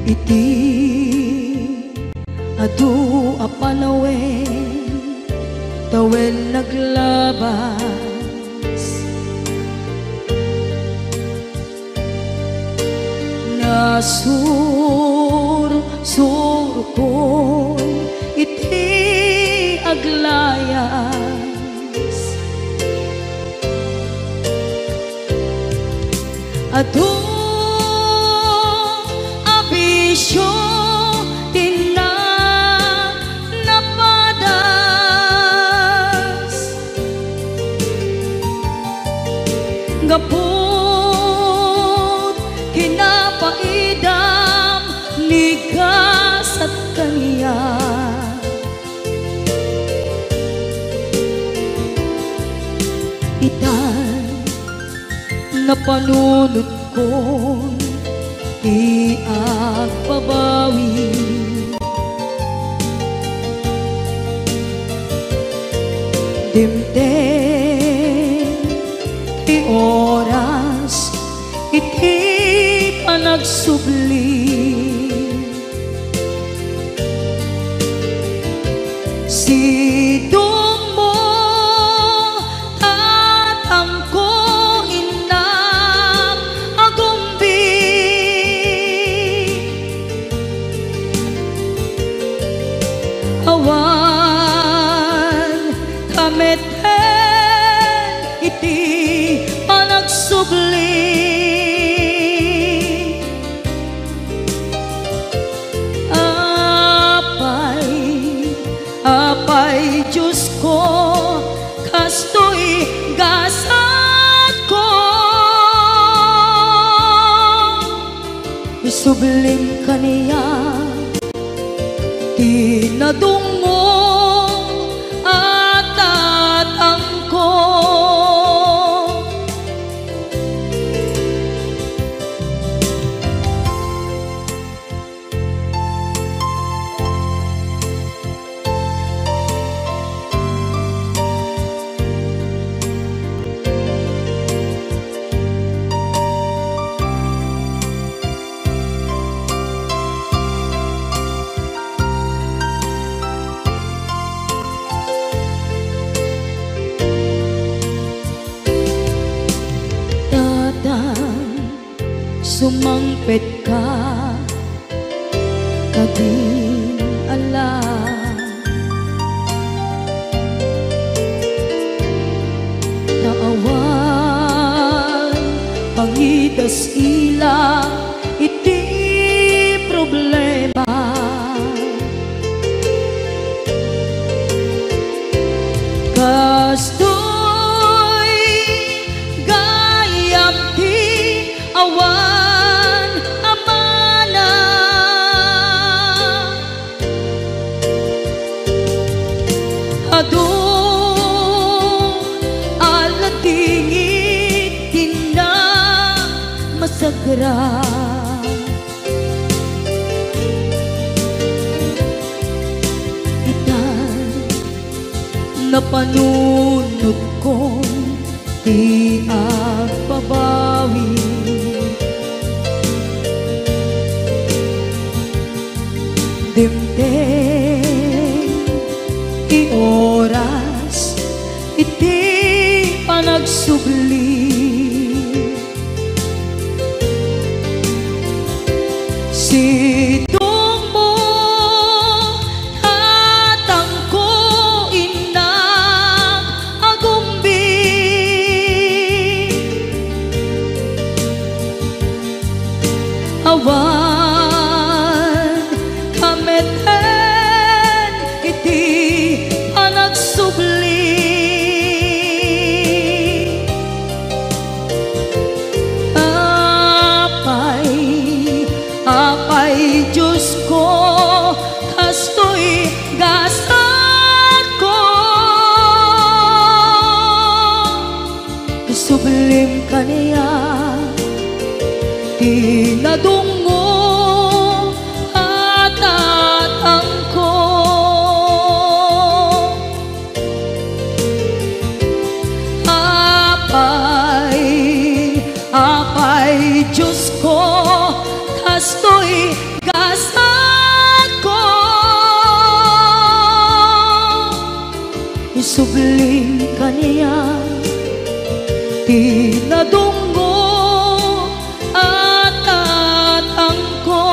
iti adu apanawen tawen naglabas sur ko iti aglayas adu abisyo napadas gapot kinapaidam ligas at kaniya itan napanunod ko iagpabawi dimden ti oras iti panagsubli sidong mo tatangko inang agumbi awan kameten iti panagsubli Sublim kaniya tinadungo at tatangko. Sumangpet ka, kadin alam naawan pangitas ila iti problema. Kastoy gayam ti awan ado alatingit tina masagra. Itan napanunod kong di agpabawi. Dimteng ti oras iti panagsubli. Sidong mo tatangko inang agumbi. Awan kameten iti panagsubli. Apay Diyos ko, kastoy gasat ko. Sublim kaniya tinadungo at tatangko. Apay Diyos ko, kastoy gasat ko. Isublim kaniya tinadungo at tatangko.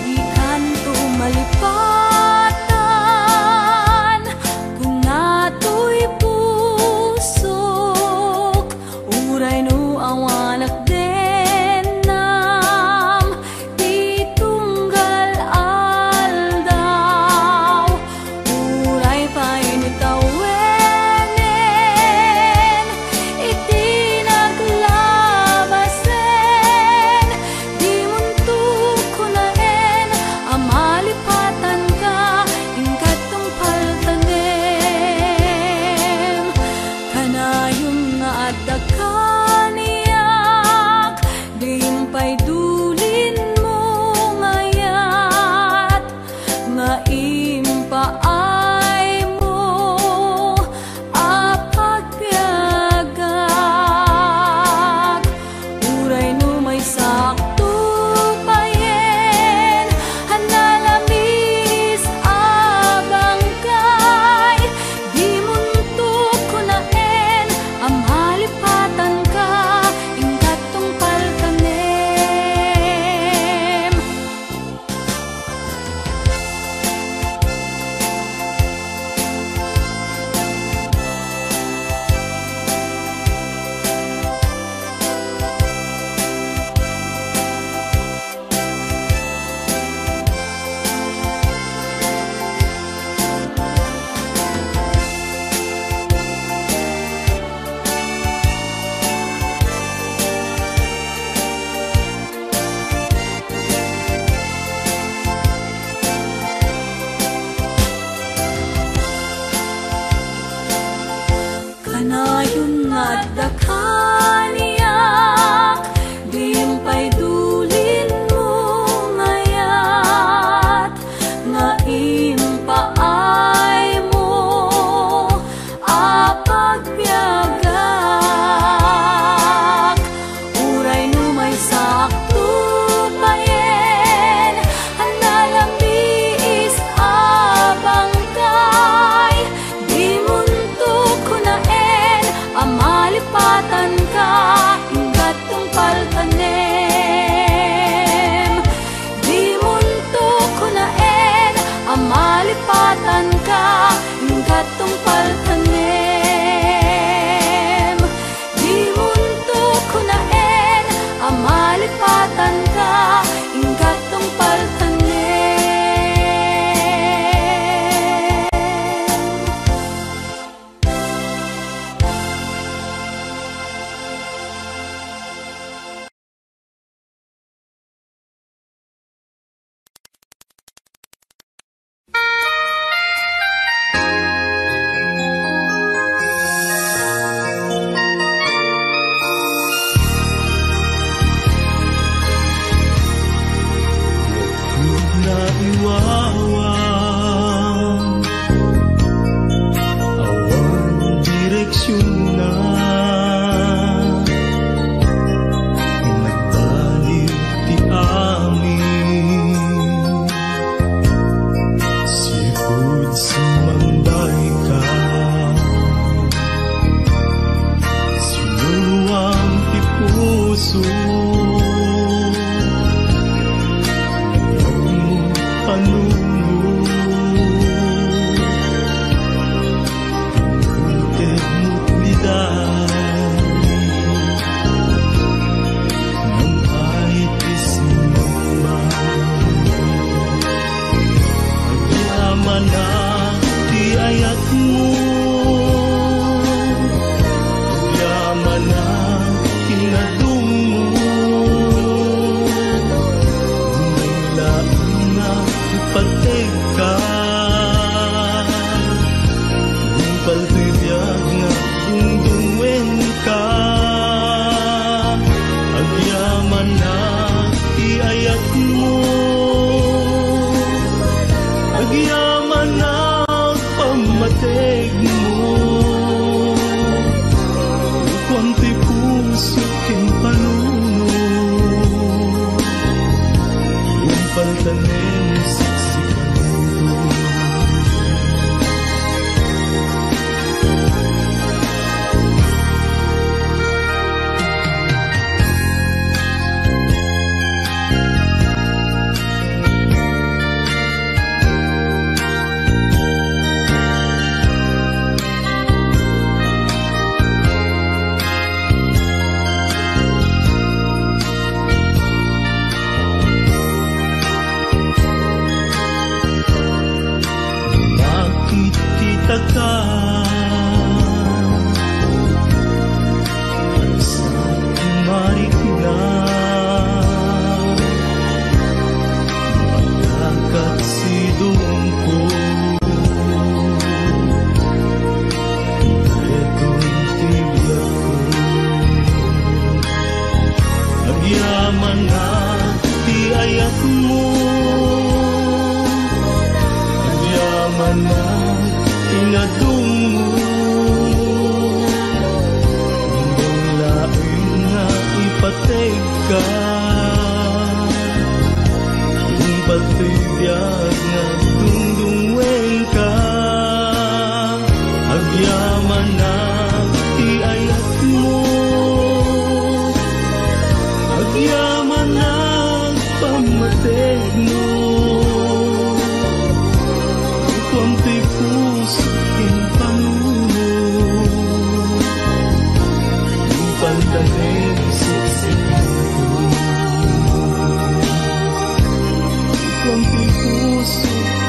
Di kanto malipatan kung kanayon at dakaniyak, dimpay dulin mo ngayat, nga impaay mo apagbiagak. Uray no may sakto payen, analambiis abangkay, di muntok ko naen, amalipatan ka, ingat tong paltanem. Di muntok ko naen, amalipatan ka, ingat tong paltanem. Di muntok ko naen, amalipatan ka, ingat tong paltanem. Naiwawang awang direksyon na nagbalik ti amin, sipud sumanday ka, sinuruang ti puso. Puso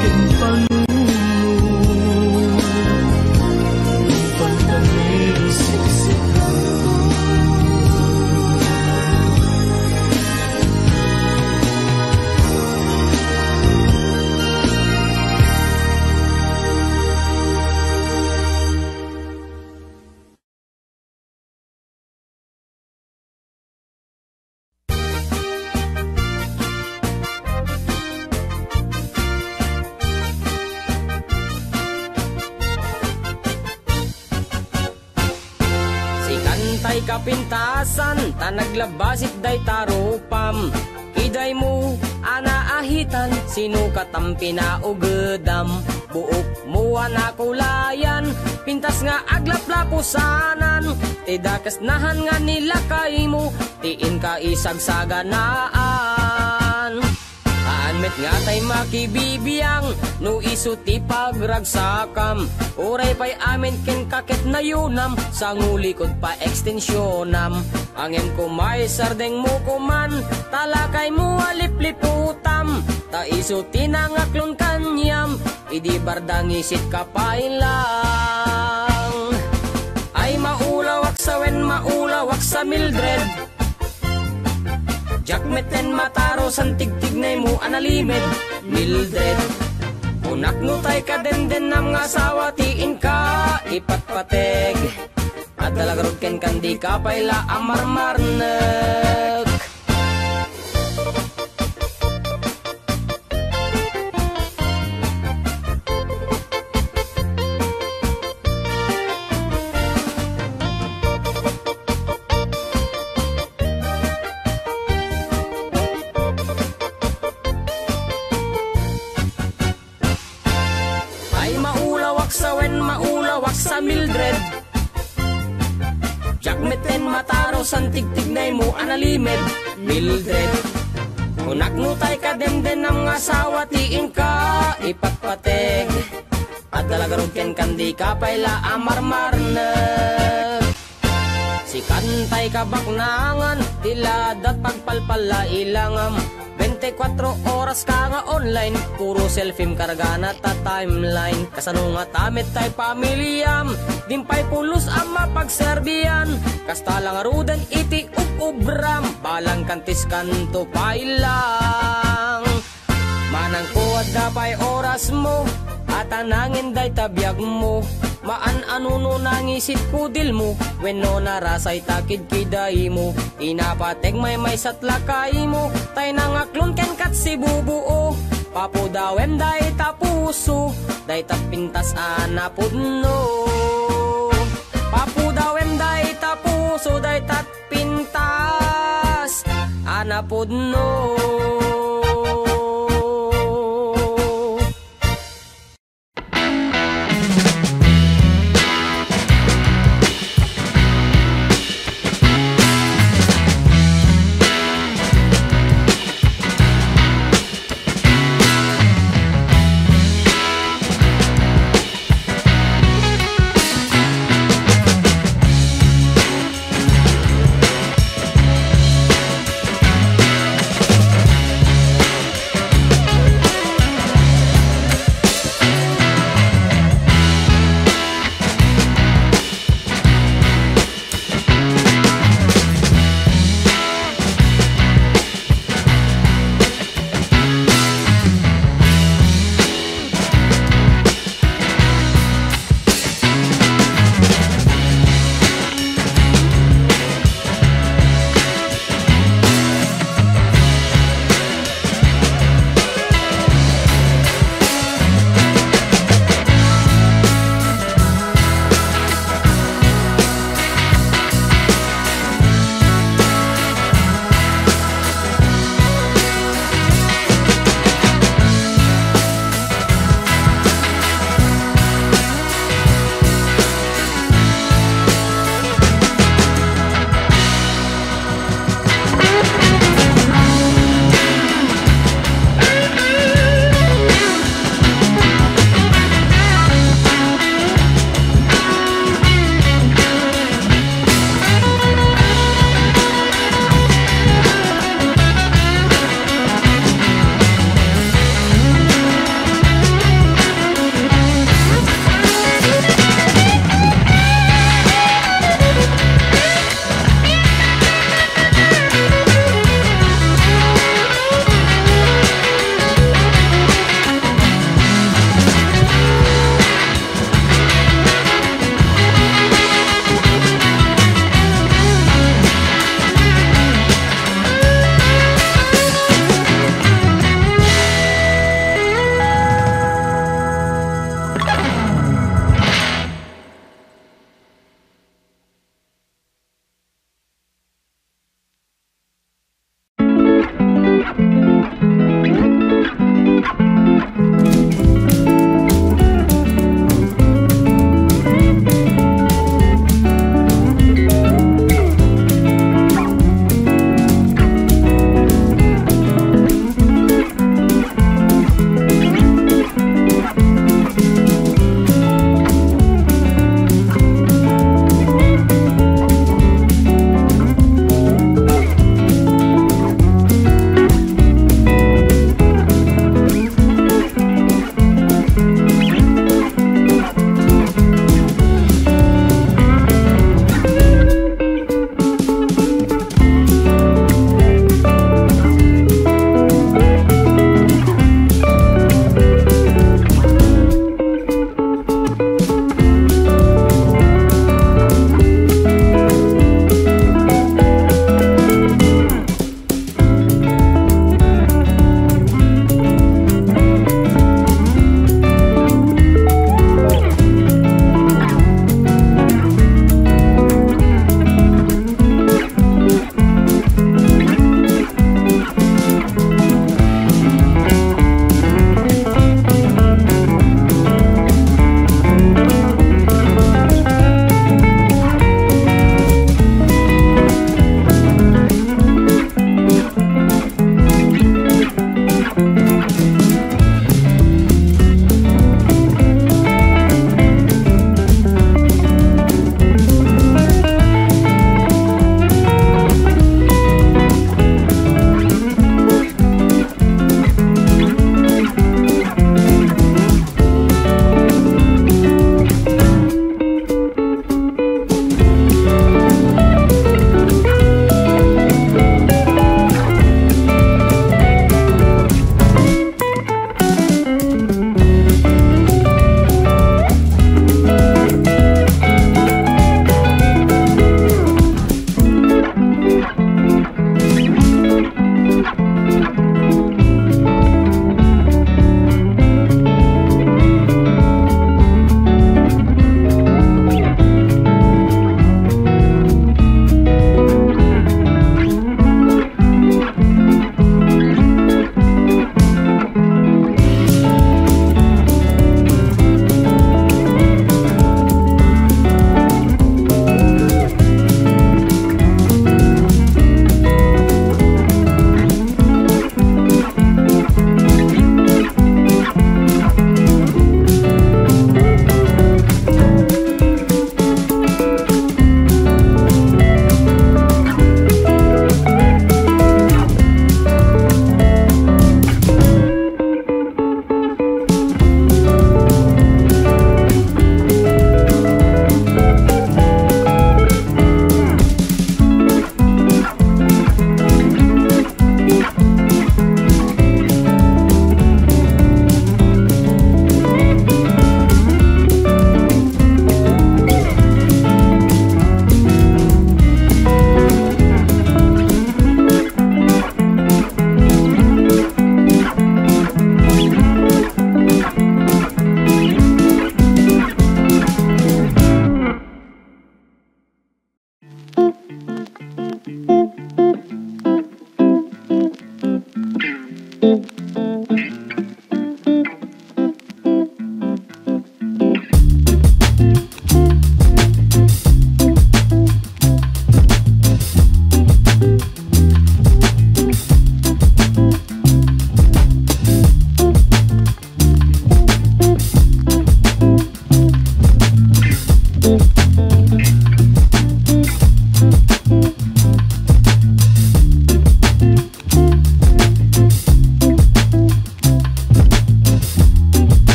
kantay kapintasan, tanaglabasit day tarupam. Iday mo, anaahitan, sinukat ang pinaugedam. Buok mo anakulayan, pintas nga aglaplapusanan. Tidakas nahan nga nila kay mo, tiin ka isagsaganaan. Aanmet nga tay makibibiyang, no isuti pagragsakam. Uray pa'y amin ken kakit na yunam, sa ngulikod pa ekstensyonam. Angem kumay sardeng mo kuman, talakay mo alipliputam. Ta isuti na ngaklon kanyam, idi bardang isit kapailang. Ay maulawak sa wen, maulawak sa Mildred. Jakmeten mataro san tigtignay mo analimed Mildred. Unak no tay ka den nam nga asawa tiin ka ipatpateg. At talagarod ken kandi ka payla amarmarnek. Maulawak sa Mildred. Jakmeten mataro san tigtignay mo analimed Mildred. Unak no tay ka den nam nga asawa tiin ka ipatpateg. At talagarod ken kandi ka payla amarmarnek. Si kantay ka baknangan, tiladat pagpalpala ilangam. 24 oras ka nga online, puro selfie karga na ta timeline. Kasano nga tamit tay pamilyam, dimpay pulos ang mapagserbiyan. Kasta lang rudan iti ubram, balang kantis kanto pailang. Manang kuwad dapay oras mo, at anangin day tabiyag mo. Maan anuno nangisit kudil mo, wenno narasay takid kiday mo. Inapateg may satlakay mo, tay nangaklon ken kat si bubuo. Papudawem day tapuso, day tapintas anapudno. Papudawem day tapuso, day tatpintas anapudno.